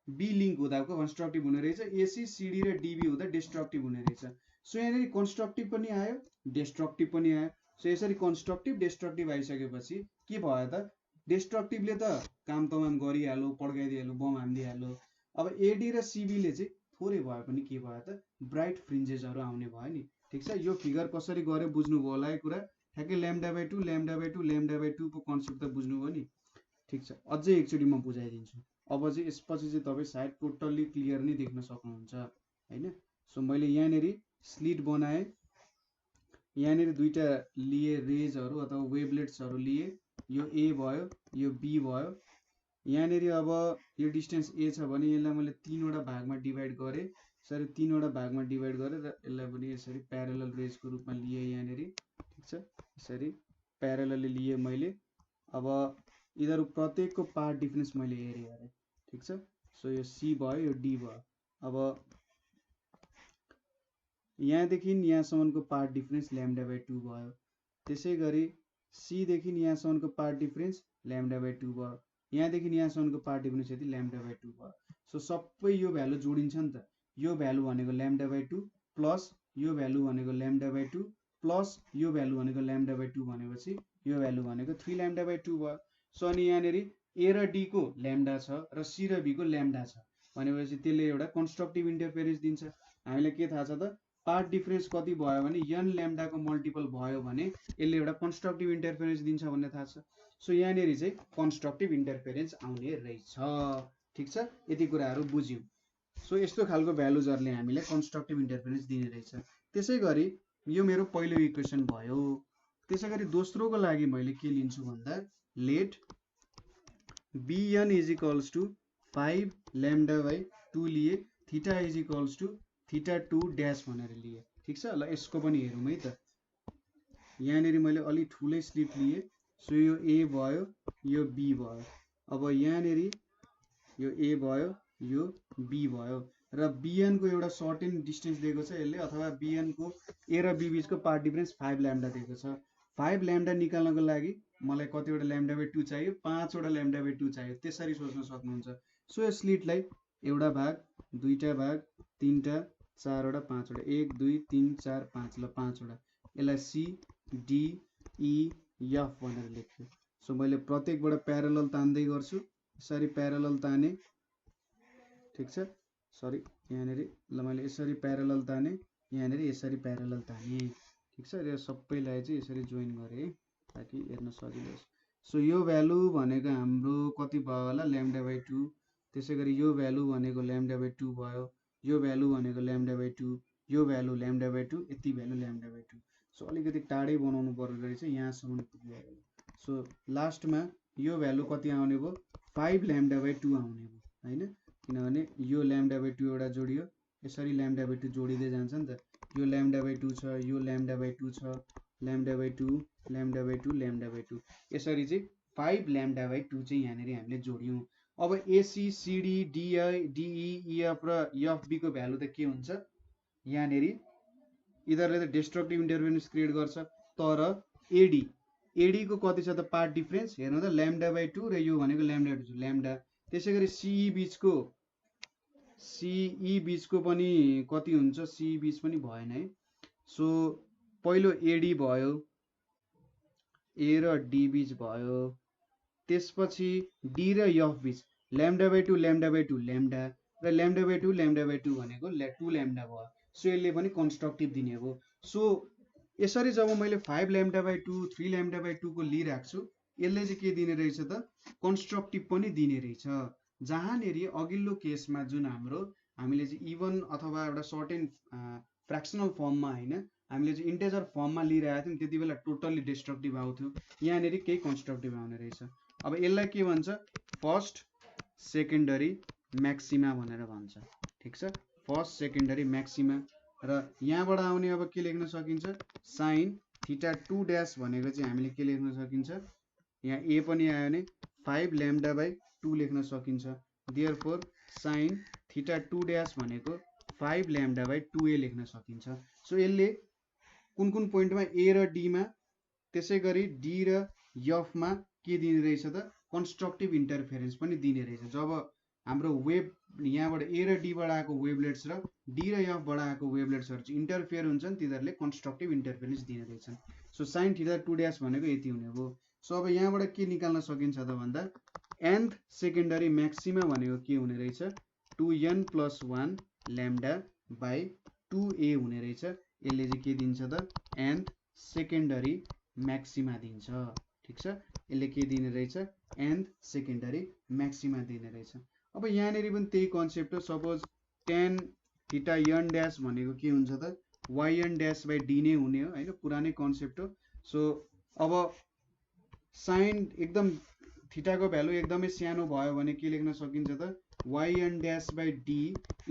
बी लिङ्क हुँदा कन्स्ट्रक्टिभ हुने रहेछ, एसी सिडी र डिबी हुँदा डिस्ट्रक्टिभ हुने रहेछ। सो यहाँनिर कन्स्ट्रक्टिभ पनि आयो, डिस्ट्रक्टिभ पनि आयो। सो यसरी कन्स्ट्रक्टिभ डिस्ट्रक्टिभ आइसकेपछि के भयो त, डिस्ट्रक्टिभले त काम तमाम गरिहाल्यो, पड्काइदिइहाल्यो, बम हानिदिइहाल्यो। अब एडी र सिबीले चाहिँ थोरै भए पनि के भयो त, ब्राइट फ्रिन्जेसहरू आउने भयो नि। ठिक छ, यो फिगर कसरी गऱ्यो बुझ्नुभयो होला है कुरा। ठ्याक्कै lambda by 2 lambda by 2 lambda by 2 को कन्सेप्ट त बुझ्नुभयो नि। ठिक छ, अझै एकचोटि म बुझाइदिन्छु। अब चाहिँ यसपछि चाहिँ तपाईँ सायद टोटल्ली क्लियर नै देख्न सक्नुहुन्छ होइन। सो मैले यहाँनिर स्लिट बनाएँ, यहाँनिर दुईवटा लिए रेजहरू अथवा वेभलेट्सहरू लिए, यो ए भयो, यो बी भयो यहाँनिर अब यो डिस्टेन्स ए छ भने यसलाई मैले 3 वटा भागमा डिभाइड गरेँ, यसरी 3 वटा भागमा डिभाइड गरेँ र यसलाई पनि यसरी प्यारलल रेजको रूपमा लिएँ यहाँनिर, ठिक छ। यसरी प्यारलली लिएँ मैले। अब यिनीहरू प्रत्येकको पार्ट डिफरेन्स मैले हेरेँ अरे, ठिक छ। सो यो सी भयो, यो डी भयो। अब यहाँदेखि यहाँसम्मको पार्ट डिफरेन्स λ/2 भयो। त्यसै गरी सी देखि यहाँसम्मको पार्ट डिफरेन्स λ/2 भयो। यहाँदेखि यहाँसम्मको पार्ट डिफरेन्स यति λ/2 भयो। सो सबै यो भ्यालु जोडिन्छ नि त। यो भ्यालु भनेको λ/2 प्लस यो भ्यालु भनेको λ/2 प्लस यो भ्यालु भनेको λ/2 भनेपछि यो भ्यालु भनेको 3λ/2 भयो। सो अनि यहाँनिर ए र डी को ल्याम्डा छ र सी र बी को ल्याम्डा छ भनेपछि त्यसले एउटा कन्स्ट्रक्टिभ इन्टरफेरेन्स दिन्छ। हामीलाई के थाहा छ त, पार्ट डिफरेन्स कति भयो भने n ल्याम्डाको मल्टिपल भयो भने यसले एउटा कन्स्ट्रक्टिभ इन्टरफेरेन्स दिन्छ भन्ने थाहा छ। सो यहाँनिर चाहिँ कन्स्ट्रक्टिभ इन्टरफेरेन्स आउने रहेछ, ठिक छ। यति कुराहरू बुझ्यौँ। सो यस्तो खालको भ्यालुजहरूले हामीलाई कन्स्ट्रक्टिभ इन्टरफेरेन्स दिने रहेछ। त्यसै गरी यो मेरो पहिलो इक्वेसन भयो। त्यसै गरी दोस्रोको लागि मैले के लिन्छु भन्दा, let bn is equals to 5λ/2 लिए, theta is equals to θ2 dash भनेर लिए, ठिक छ। ल यसको पनि हेरौँ है त। यहाँनिर मैले अलि ठुलै स्लिट लिएँ। सो यो ए भयो, यो बी भयो। अब यहाँनिर यो ए भयो, यो बी भयो र bn को एउटा सर्टेन डिस्टेन्स दिएको छ यसले, अथवा bn को ए र बी बिचको पार्ट डिफरेन्स 5λ दिएको छ। 5λ निकाल्नको लागि मलाई कतिवटा λ/2 चाहियो, 5 वटा λ/2 चाहियो। त्यसरी सोच्न सक्नुहुन्छ। सो यो स्लिटलाई एउटा भाग, दुईटा भाग, तीनटा, चारवटा, पाँचवटा, 1 2 3 4 5 ल 5 वटा, यसलाई सी डी ई एफ भनेर लेख्छु। सो मैले प्रत्येकबाट प्यारलल तान्दै गर्छु, यसरी प्यारलल ताने, ठिक छ। सरी यहाँनिर ल मैले यसरी प्यारलल ताने, यहाँनिर यसरी प्यारलल ताने, ठिक छ। यो सबैलाई चाहिँ यसरी जोइन गरेँ ताकि हेर्न सजिलो होस्। सो यो भ्यालु भनेको हाम्रो कति भयो होला, λ/2। त्यसै गरी यो भ्यालु भनेको λ/2 भयो, यो भ्यालु भनेको λ/2, यो भ्यालु λ/2, यति भ्यालु λ/2। सो अलिकति टाढै बनाउनु पर्ने रहेछ, यहाँसम्म पुग्यो। सो लास्टमा यो भ्यालु कति आउने भयो, 5λ/2 आउने भयो होइन, किनभने यो λ/2 एउटा जोडियो, यसरी λ/2 जोडिँदै जान्छ नि त। यो λ/2 छ, यो λ/2 छ, λ/2 λ/2 λ/2, यसरी चाहिँ 5λ/2 चाहिँ यहाँनिर हामीले जोड्यौँ। अब एसी सिडी डिई डिई इएफ र एफबी को भ्यालु त के हुन्छ, यहाँनिर यिनीहरूले त डिस्ट्रक्टिभ इन्टरफेरेन्स क्रिएट गर्छ, तर एडी को कति छ त पार्ट डिफरेन्स हेर्नु त, λ/2 र यो भनेको λ/2 ल्याम्डा। त्यसै गरी सिई बिचको पनि कति हुन्छ, सिई बिच पनि भएन है। सो पहिलो एडी भयो, ए र डी बिच भयो, त्यसपछि डी र एफ बिच λ/2 λ/2 ल्याम्डा र λ/2 λ/2 भनेको 2λ भयो। सो यसले पनि कन्स्ट्रक्टिभ दिने हो। सो यसरी जब मैले 5λ/2 3λ/2 को लिइराख्छु छु, यसले चाहिँ के दिने रहेछ त, कन्स्ट्रक्टिभ पनि दिने रहेछ। जहाँनिर अघिल्लो केसमा जुन हामीले चाहिँ इभन अथवा एउटा सर्टेन फ्र्याक्सनल फर्ममा होइन, हामीले चाहिँ इन्टेजर फर्ममा लिइरहेको थियौँ, त्यति बेला टोटल्ली डिस्ट्रक्टिभ आउँथ्यो। यहाँनिर केही कन्स्ट्रक्टिभ आउने रहेछ। अब यसलाई के भन्छ, फर्स्ट सेकेन्डरी म्याक्सिमा भनेर भन्छ, ठिक छ। फर्स्ट सेकेन्डरी म्याक्सिमा र यहाँबाट आउने अब के लेख्न सकिन्छ, साइन θ2 ड्यास भनेको चाहिँ हामीले के लेख्न सकिन्छ, यहाँ ए पनि आयो भने 5λ/2 लेख्न सकिन्छ। देयरफोर साइन θ2 ड्यास भनेको 5λ/2a लेख्न सकिन्छ। सो यसले कुन कुन पोइन्टमा ए र डीमा, त्यसै गरी डी र एफमा के दिने रहेछ त, कन्स्ट्रक्टिभ इन्टरफेरेन्स पनि दिने रहेछ। जब हाम्रो वेभ यहाँबाट ए र डीबाट आएको वेभलेट्स र डी र एफबाट आएको वेभलेट्सहरू चाहिँ इन्टरफेयर हुन्छन्, तिनीहरूले कन्स्ट्रक्टिभ इन्टरफेरेन्स दिने रहेछन्। सो साइन θ2 ड्यास भनेको यति हुने भयो। सो अब यहाँबाट के निकाल्न सकिन्छ त भन्दा, nth सेकेन्डरी म्याक्सिमा भनेको के हुने रहेछ, 2n + 1 λ/2a हुने रहेछ। यसले चाहिँ के दिन्छ त, nth सेकेन्डरी म्याक्सिमा दिन्छ, ठिक छ। यसले के दिने रहेछ, nth सेकेन्डरी म्याक्सिमा दिने रहेछ। अब यहाँनिर पनि त्यही कन्सेप्ट हो। सपोज tan θn ड्यास भनेको के हुन्छ त, yn ड्यास/d नै हुने हो होइन, पुरानै कन्सेप्ट हो। सो अब साइन एकदम थीटाको भ्यालु एकदमै सानो भयो भने के लेख्न सकिन्छ त yn dash by d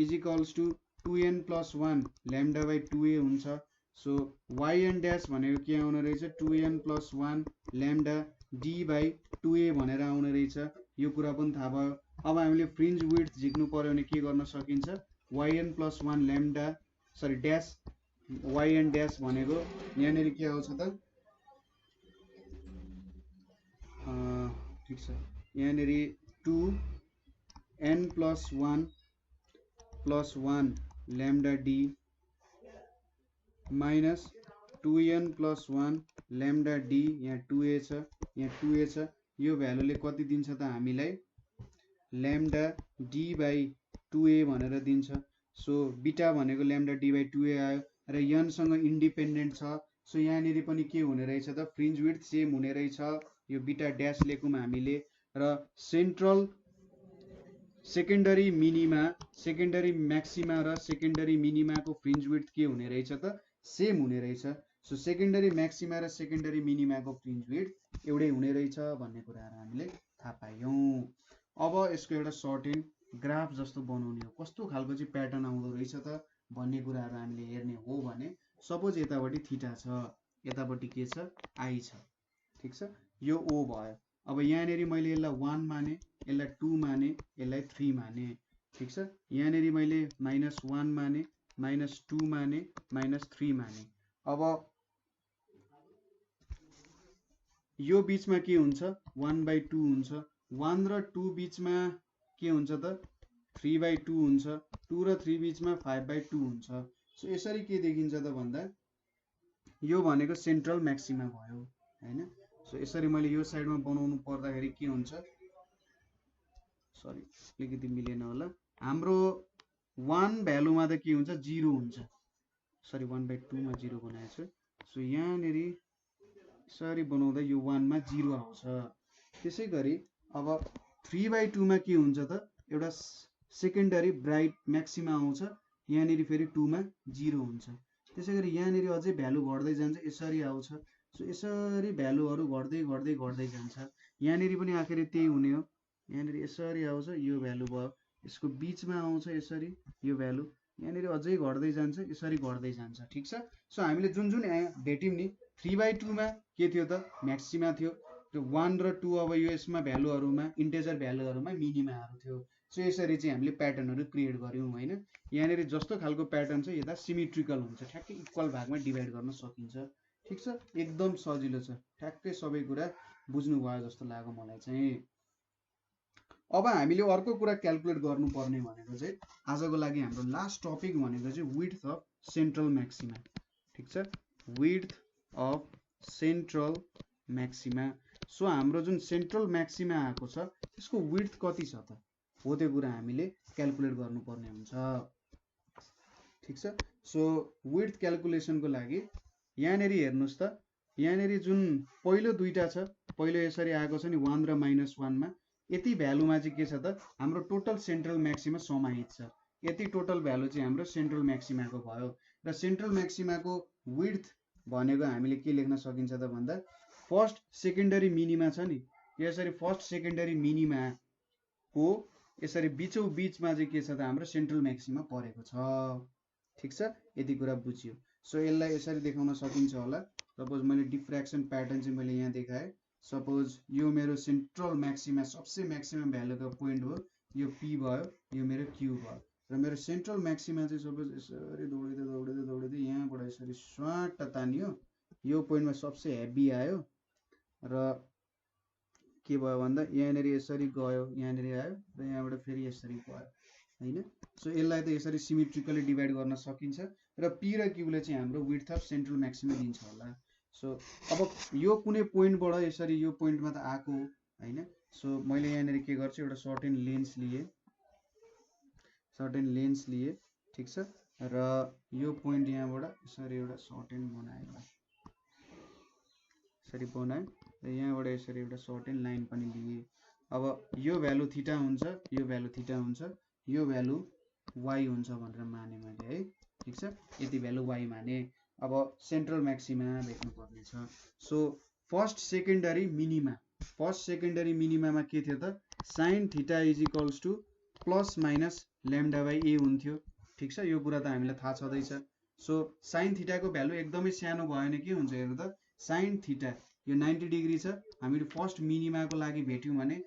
is equals to 2n plus 1 lambda by 2a हुन्छ। सो yn dash भनेको के आउने रहेछ 2n plus 1 lambda d by 2a भनेर आउने रहेछ। यो कुरा पनि थाहा भयो। अब हामीले फ्रिन्ज विड्थ झिक्नु पर्यो भने के गर्न सकिन्छ yn plus 1 lambda sorry dash yn dash भनेको यहाँनिर के आउँछ त ठिक छ यहाँनिर 2n plus 1 lambda d minus 2n plus 1 lambda d यहाँ 2a छ यहाँ 2a छ। यो भ्यालुले कति दिन्छ त हामीलाई lambda d by 2a भनेर दिन्छ। सो बीटा भनेको lambda d by 2a आयो र n सँग इन्डिपेन्डेन्ट छ। सो यहाँनिर पनि के हुने रहेछ त फ्रिन्ज विड्थ सेम हुने रहेछ। यो बीटा ड्यास लेखौँ हामीले र central secondary minima secondary maxima र सेकेन्डरी मिनिमाको फ्रिन्ज विड्थ के हुने रहेछ त सेम हुने रहेछ। सो सेकेन्डरी म्याक्सिमा र सेकेन्डरी मिनिमाको फ्रिन्ज विड्थ एउटै हुने रहेछ भन्ने कुराहरू हामीले थाहा पायौँ। अब यसको एउटा सर्ट एन्ड ग्राफ जस्तो बनाउने हो कस्तो खालको चाहिँ प्याटर्न आउँदो रहेछ त भन्ने कुराहरू हामीले हेर्ने हो भने सपोज यतापट्टि थीटा छ यतापट्टि के छ आई छ ठिक छ यो ओ भयो। अब यहाँनिर मैले यसलाई 1 माने यसलाई 2 माने यसलाई 3 माने ठिक छ। यहाँनिर मैले -1 माने -2 माने -3 माने। अब यो बीचमा के हुन्छ 1/2 हुन्छ 1 र 2 बीचमा के हुन्छ त 3/2 हुन्छ 2 र 3 बीचमा 5/2 हुन्छ। सो यसरी के देखिन्छ त भन्दा यो भनेको सेन्ट्रल म्याक्सिमा भयो हैन। सो यसरी मैले यो साइडमा बनाउनु पर्दाखेरि के हुन्छ सरी अलिकति मिलेन होला हाम्रो 1 भ्यालुमा त के हुन्छ 0 हुन्छ सरी 1/2 मा 0 बनाएको छु। सो यहाँनिर यसरी बनाउँदा यो 1 मा 0 आउँछ। त्यसै गरी अब 3/2 मा के हुन्छ त एउटा सेकेन्डरी ब्राइट म्याक्सिमा आउँछ यहाँनिर फेरि 2 मा 0 हुन्छ। त्यसै गरी यहाँनिर अझै भ्यालु घट्दै जान्छ यसरी आउँछ। सो यसरी भ्यालुहरू घट्दै घट्दै घट्दै जान्छ। यहाँनिर पनि आखिर त्यही हुने हो यहाँनिर यसरी आउँछ यो भ्यालु भयो यसको बीचमा आउँछ यसरी यो भ्यालु यहाँनिर अझै घट्दै जान्छ यसरी घट्दै जान्छ ठिक छ। सो हामीले जुन जुन भेट्यौँ नि 3/2 मा के थियो त म्याक्सिमा थियो त्यो 1 र 2 अब यो यसमा भ्यालुहरूमा इन्टेजर भ्यालुहरूमा मिनिमाहरू थियो। सो यसरी चाहिँ हामीले प्याटर्नहरू क्रिएट गर्यौँ हैन। यहाँनिर जस्तो खालको प्याटर्न छ यता सिमेट्रिकल हुन्छ ठ्याक्कै इक्वल भागमा डिभाइड गर्न सकिन्छ ठिक छ। एकदम सजिलो छ ठ्याक्कै सबै कुरा बुझ्नुभयो जस्तो लाग्यो मलाई चाहिँ। अब हामीले अर्को कुरा क्याल्कुलेट गर्नुपर्ने भनेको चाहिँ आजको लागि हाम्रो लास्ट टपिक भनेको चाहिँ विड्थ अफ सेन्ट्रल म्याक्सिमा ठिक छ width of central maxima. So हाम्रो जुन सेन्ट्रल म्याक्सिमा आएको छ त्यसको विड्थ कति छ त हो त्यो कुरा हामीले क्याल्कुलेट गर्नुपर्ने हुन्छ ठिक छ। सो विड्थ क्याल्कुलेसनको लागि यहाँनिर हेर्नुहोस् त यहाँनिर जुन पहिलो दुईटा छ पहिलो यसरी आएको छ नि 1 र -1 मा यति भ्यालुमा चाहिँ के छ त हाम्रो टोटल सेन्ट्रल म्याक्सिमा समाहित छ। यति टोटल भ्यालु चाहिँ हाम्रो सेन्ट्रल म्याक्सिमाको भयो र सेन्ट्रल म्याक्सिमाको विड्थ भनेको हामीले के लेख्न सकिन्छ त भन्दा फर्स्ट सेकेन्डरी मिनिमा छ नि यसरी फर्स्ट सेकेन्डरी मिनिमाको यसरी बिचौँ बिचमा चाहिँ के छ त हाम्रो सेन्ट्रल म्याक्सिमा परेको छ ठिक छ। यति कुरा बुझियो। सो यसलाई यसरी देखाउन सकिन्छ होला सपोज मैले डिफ्र्याक्सन प्याटर्न चाहिँ मैले यहाँ देखाएँ सपोज यो मेरो सेन्ट्रल म्याक्सिमा सबसे म्याक्सिमम भ्यालुको पोइन्ट हो यो पी भयो यो मेरो क्यू भयो र मेरो सेन्ट्रल म्याक्सिमा चाहिँ सपोज यसरी दौडिँदै दौडिँदै दौडिँदै यहाँबाट यसरी स्वाट तानियो यो पोइन्टमा सबसे हेभी आयो र के भयो भन्दा यहाँनिर यसरी गयो यहाँनिर आयो र यहाँबाट फेरि यसरी गयो हैन। सो यसलाई त यसरी सिमेट्रिकली डिभाइड गर्न सकिन्छ र पी र क्यूले चाहिँ हाम्रो विड्थ अफ सेन्ट्रल म्याक्सिमा दिन्छ होला। सो अब यो कुनै पोइन्टबाट यसरी यो पोइन्टमा त आएको हैन। सो मैले यहाँनिर के गर्छु एउटा सर्टेन लेन्स लिए ठिक छ र यो पोइन्ट यहाँबाट यसरी एउटा सर्टेन बनाएँ यसरी बनाएँ र यहाँबाट यसरी एउटा सर्टेन लाइन पनि लिए। अब यो भ्यालु थीटा हुन्छ यो भ्यालु थीटा हुन्छ यो भ्यालु y हुन्छ भनेर माने मैले है ठिक छ यति भ्यालु y माने। अब सेन्ट्रल म्याक्सिमा भेट्नु पर्ने छ। So first secondary minima first secondary मिनिमामा के थियो त sine theta is equals to plus minus lambda by A हुन्थ्यो। ठिक छ, यो कुरा त हामीलाई थाहा छँदैछ। सो साइन थीटाको भ्यालु एकदमै सानो भयो भने के हुन्छ हेर्नु त, साइन थीटा यो 90 डिग्री छ, हामीले फर्स्ट मिनिमाको लागि भेट्यौँ भने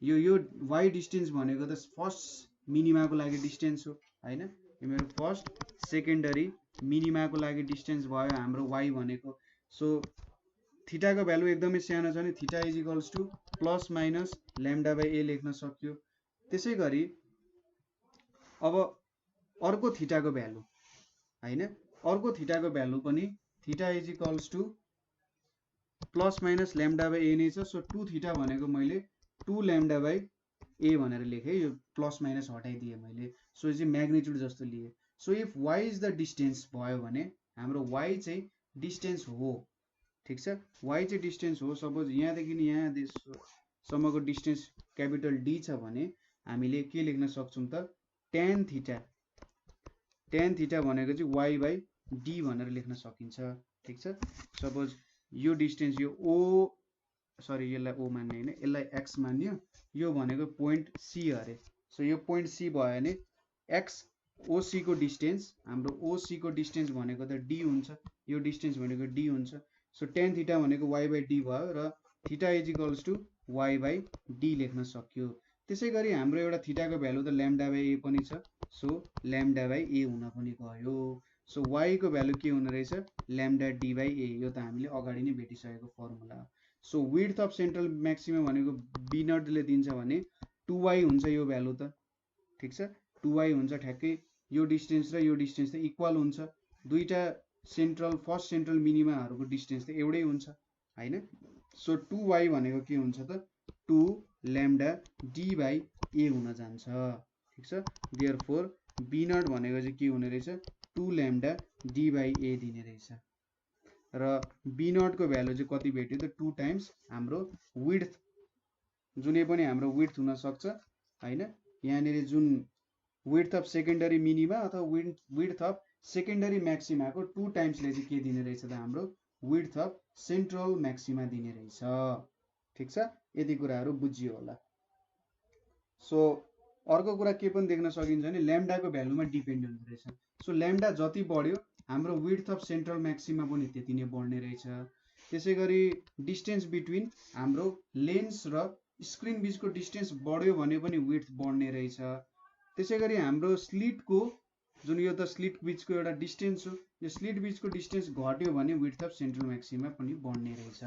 यो वाइ डिस्टेन्स भनेको त फर्स्ट मिनिमाको लागि डिस्टेन्स हो होइन। यो मेरो फर्स्ट सेकेन्डरी मिनिमाको लागि डिस्टेन्स भयो हाम्रो वाइ भनेको। सो थीटाको भ्यालु एकदमै सानो छ भने theta is equals to plus minus lambda by A लेख्न सक्यो। त्यसै गरी अब अर्को थीटाको भ्यालु होइन, अर्को थीटाको भ्यालु पनि theta is equals to plus minus lambda by A नै छ। सो 2 थीटा भनेको मैले 2 ल्याम्डा बाई ए भनेर लेखेँ, यो प्लस माइनस हटाइदिएँ मैले। सो यो चाहिँ म्याग्निट्युड जस्तो लिएँ। So if why is the distance भयो भने हाम्रो वाइ चाहिँ डिस्टेन्स हो। ठिक छ, वाइ चाहिँ डिस्टेन्स हो। सपोज यहाँदेखि यहाँसम्मको डिस्टेन्स क्यापिटल डी छ भने हामीले के लेख्न सक्छौँ त टेन थीटा, टेन थीटा भनेको चाहिँ वाइ बाई डी भनेर लेख्न सकिन्छ। ठिक छ, सपोज यो डिस्टेन्स यो ओ सरी यसलाई ओ मान्ने होइन, यसलाई एक्स मान्यो, यो भनेको पोइन्ट सी अरे। सो यो पोइन्ट सी भयो भने एक्स ओसीको डिस्टेन्स, हाम्रो ओसीको डिस्टेन्स भनेको त डी हुन्छ, यो डिस्टेन्स भनेको डी हुन्छ। सो टेन थीटा भनेको वाइ बाई डी भयो र theta is equals to y by D लेख्न सक्यो। त्यसै गरी हाम्रो एउटा थीटाको भ्यालु त ल्याम्डा बाई ए पनि छ। सो ल्याम्डा बाई ए हुन पनि गयो। सो वाइको भ्यालु के हुने रहेछ ल्याम्डा डी बाई ए, यो त हामीले अगाडि नै भेटिसकेको formula. So width of central maximum भनेको बी नटले दिन्छ भने 2y हुन्छ यो भ्यालु त। ठिक छ, 2y हुन्छ ठ्याक्कै, यो डिस्टेन्स र यो डिस्टेन्स त इक्वल हुन्छ, दुईटा सेन्ट्रल फर्स्ट सेन्ट्रल मिनिमाहरूको डिस्टेन्स त एउटै हुन्छ होइन। सो 2y भनेको के हुन्छ त 2 ल्याम्डा डी बाई ए हुन जान्छ। ठिक छ, देयरफोर बी नट भनेको चाहिँ के हुने रहेछ 2 ल्याम्डा डी बाई ए दिने रहेछ। र बी नटको भ्यालु चाहिँ कति भेट्यो त 2 टाइम्स हाम्रो विड्थ, जुनै पनि हाम्रो विड्थ हुन सक्छ होइन। यहाँनिर जुन विड्थ अफ सेकेन्डरी मिनिमा अथवा विड्थ अफ सेकेन्डरी म्याक्सिमाको 2 टाइम्सले चाहिँ के दिने रहेछ त हाम्रो विड्थ अफ सेन्ट्रल म्याक्सिमा दिने रहेछ। ठिक छ, यति कुराहरू बुझियो होला। सो अर्को कुरा के पनि देख्न सकिन्छ भने ल्याम्डाको भ्यालुमा डिपेन्ड हुने रहेछ। सो ल्याम्डा जति बढ्यो हाम्रो विड्थ अफ सेन्ट्रल म्याक्सिमा पनि त्यति नै बढ्ने रहेछ। त्यसै गरी डिस्टेन्स बिट्विन हाम्रो लेन्स र स्क्रिन बिचको डिस्टेन्स बढ्यो भने पनि विड्थ बढ्ने रहेछ। त्यसै गरी हाम्रो स्लिटको जुन यो त स्लिट बिचको एउटा डिस्टेन्स हो, यो स्लिट बिचको डिस्टेन्स घट्यो भने विड्थ अफ सेन्ट्रल म्याक्सिमा पनि बढ्ने रहेछ।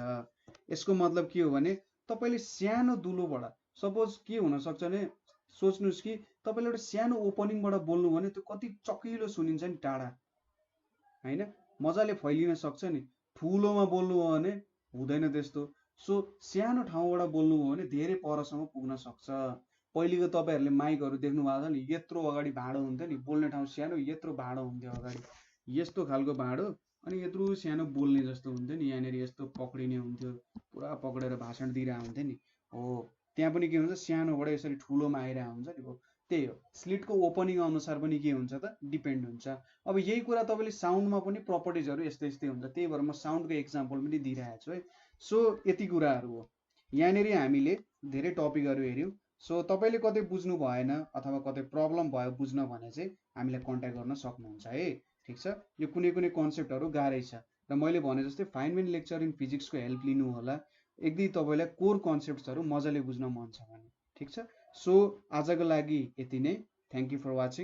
यसको मतलब के हो भने तपाईँले सानो दुलोबाट सपोज के हुनसक्छ भने सोच्नुहोस् कि तपाईँले एउटा सानो ओपनिङबाट बोल्नु भने त्यो कति चकिलो सुनिन्छ नि टाढा होइन, मजाले फैलिन सक्छ नि। ठुलोमा बोल्नु हो भने हुँदैन त्यस्तो। सो सानो ठाउँबाट बोल्नु हो भने धेरै परसम्म पुग्न सक्छ। पहिलेको तपाईँहरूले माइकहरू देख्नु भएको छ नि, यत्रो अगाडि भाँडो हुन्थ्यो नि, बोल्ने ठाउँ सानो, यत्रो भाँडो हुन्थ्यो अगाडि, यस्तो खालको भाँडो, अनि यत्रो सानो बोल्ने जस्तो हुन्थ्यो नि, यहाँनिर यस्तो पक्रिने हुन्थ्यो, पुरा पक्रेर भाषण दिइरहेको हुन्थ्यो नि। हो त्यहाँ पनि के हुन्छ सानोबाट यसरी ठुलोमा आइरहेको हुन्छ नि। हो त्यही हो, स्लिटको ओपनिङ अनुसार पनि के हुन्छ त डिपेन्ड हुन्छ। अब यही कुरा तपाईँले साउन्डमा पनि प्रपर्टिजहरू यस्तै यस्तै हुन्छ, त्यही भएर म साउन्डको एक्जाम्पल पनि दिइरहेको छु है। सो यति कुराहरू हो, यहाँनिर हामीले धेरै टपिकहरू हेऱ्यौँ। सो तपाईँले कतै बुझ्नु भएन अथवा कतै प्रब्लम भयो बुझ्न भने चाहिँ हामीलाई कन्ट्याक्ट गर्न सक्नुहुन्छ है। ठिक छ, यो कुनै कुनै कन्सेप्टहरू गाह्रै छ र मैले भने जस्तै फाइनमेन लेक्चर इन फिजिक्सको हेल्प लिनु होला यदि तपाईँलाई कोर कन्सेप्ट्सहरू मजाले बुझ्न मन छ भने। ठिक छ, सो आजको लागि यति नै। Thank you for watching.